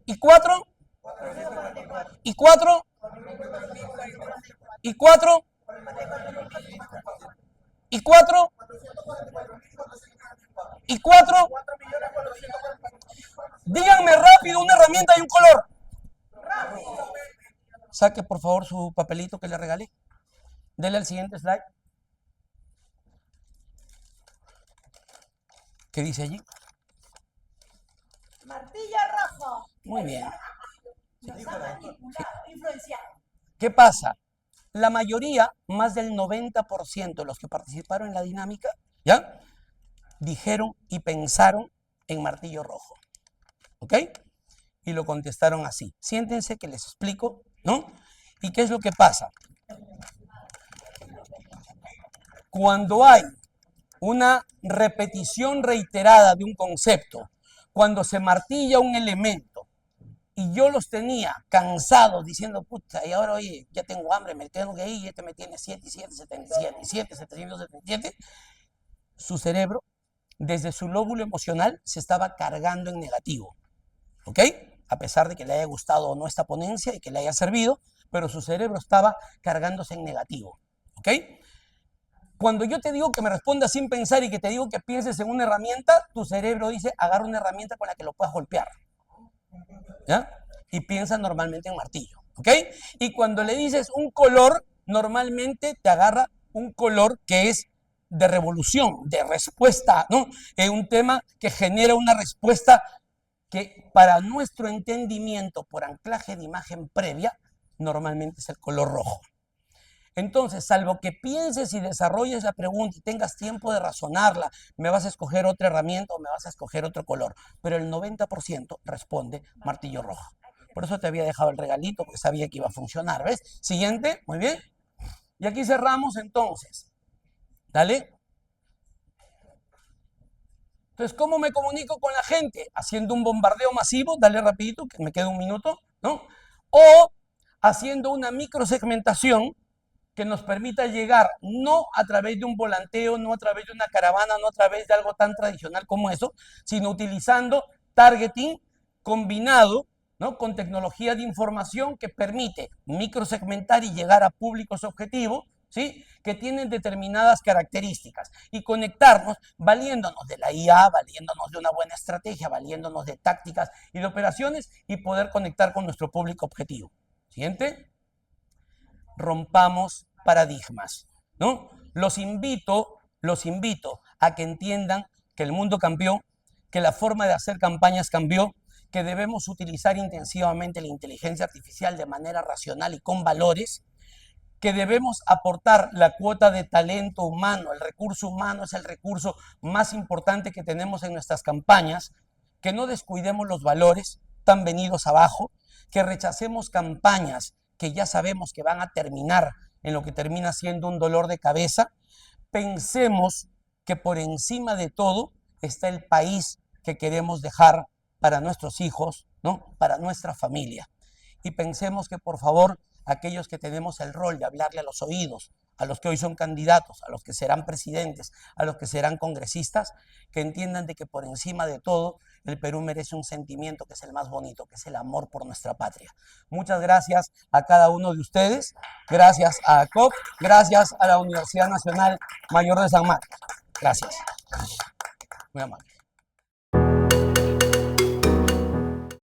y 4, y 4, y 4, y 4, y 4. Díganme rápido una herramienta y un color. Saque por favor su papelito que le regalé. Dele al siguiente slide. ¿Qué dice allí? Martillo rojo. Muy bien. Nos ha manipulado, influenciado. ¿Qué pasa? La mayoría, más del 90% de los que participaron en la dinámica, ¿ya? Dijeron y pensaron en martillo rojo. ¿Ok? Y lo contestaron así. Siéntense que les explico, ¿no? ¿Y qué es lo que pasa? Cuando hay una repetición reiterada de un concepto, cuando se martilla un elemento, y yo los tenía cansados diciendo, puta, y ahora, oye, ya tengo hambre, me tengo que ir, y este me tiene 7, 7, 77, 7, 777, su cerebro, desde su lóbulo emocional, se estaba cargando en negativo, ¿ok? A pesar de que le haya gustado o no esta ponencia y que le haya servido, pero su cerebro estaba cargándose en negativo, ¿ok? Cuando yo te digo que me respondas sin pensar y que te digo que pienses en una herramienta, tu cerebro dice, agarra una herramienta con la que lo puedas golpear, ¿ya? Y piensa normalmente en martillo, ¿ok? Y cuando le dices un color, normalmente te agarra un color que es de revolución, de respuesta, ¿no? Un tema que genera una respuesta que para nuestro entendimiento por anclaje de imagen previa, normalmente es el color rojo. Entonces, salvo que pienses y desarrolles la pregunta y tengas tiempo de razonarla, me vas a escoger otra herramienta o me vas a escoger otro color. Pero el 90% responde martillo rojo. Por eso te había dejado el regalito, porque sabía que iba a funcionar, ¿ves? Siguiente, muy bien. Y aquí cerramos entonces. Dale. Entonces, ¿cómo me comunico con la gente? Haciendo un bombardeo masivo, dale rapidito, que me queda un minuto, ¿no? O haciendo una microsegmentación que nos permita llegar no a través de un volanteo, no a través de una caravana, no a través de algo tan tradicional como eso, sino utilizando targeting combinado, ¿no?, con tecnología de información que permite microsegmentar y llegar a públicos objetivos, ¿sí?, que tienen determinadas características y conectarnos valiéndonos de la IA, valiéndonos de una buena estrategia, valiéndonos de tácticas y de operaciones y poder conectar con nuestro público objetivo. Siguiente. Rompamos paradigmas, ¿no? Los invito a que entiendan que el mundo cambió, que la forma de hacer campañas cambió, que debemos utilizar intensivamente la inteligencia artificial de manera racional y con valores, que debemos aportar la cuota de talento humano. El recurso humano es el recurso más importante que tenemos en nuestras campañas, que no descuidemos los valores tan venidos abajo, que rechacemos campañas que ya sabemos que van a terminar en lo que termina siendo un dolor de cabeza. Pensemos que por encima de todo está el país que queremos dejar para nuestros hijos, ¿no? Para nuestra familia. Y pensemos que, por favor, aquellos que tenemos el rol de hablarle a los oídos, a los que hoy son candidatos, a los que serán presidentes, a los que serán congresistas, que entiendan de que por encima de todo el Perú merece un sentimiento que es el más bonito, que es el amor por nuestra patria. Muchas gracias a cada uno de ustedes, gracias a ACOP, gracias a la Universidad Nacional Mayor de San Marcos. Gracias. Muy amable.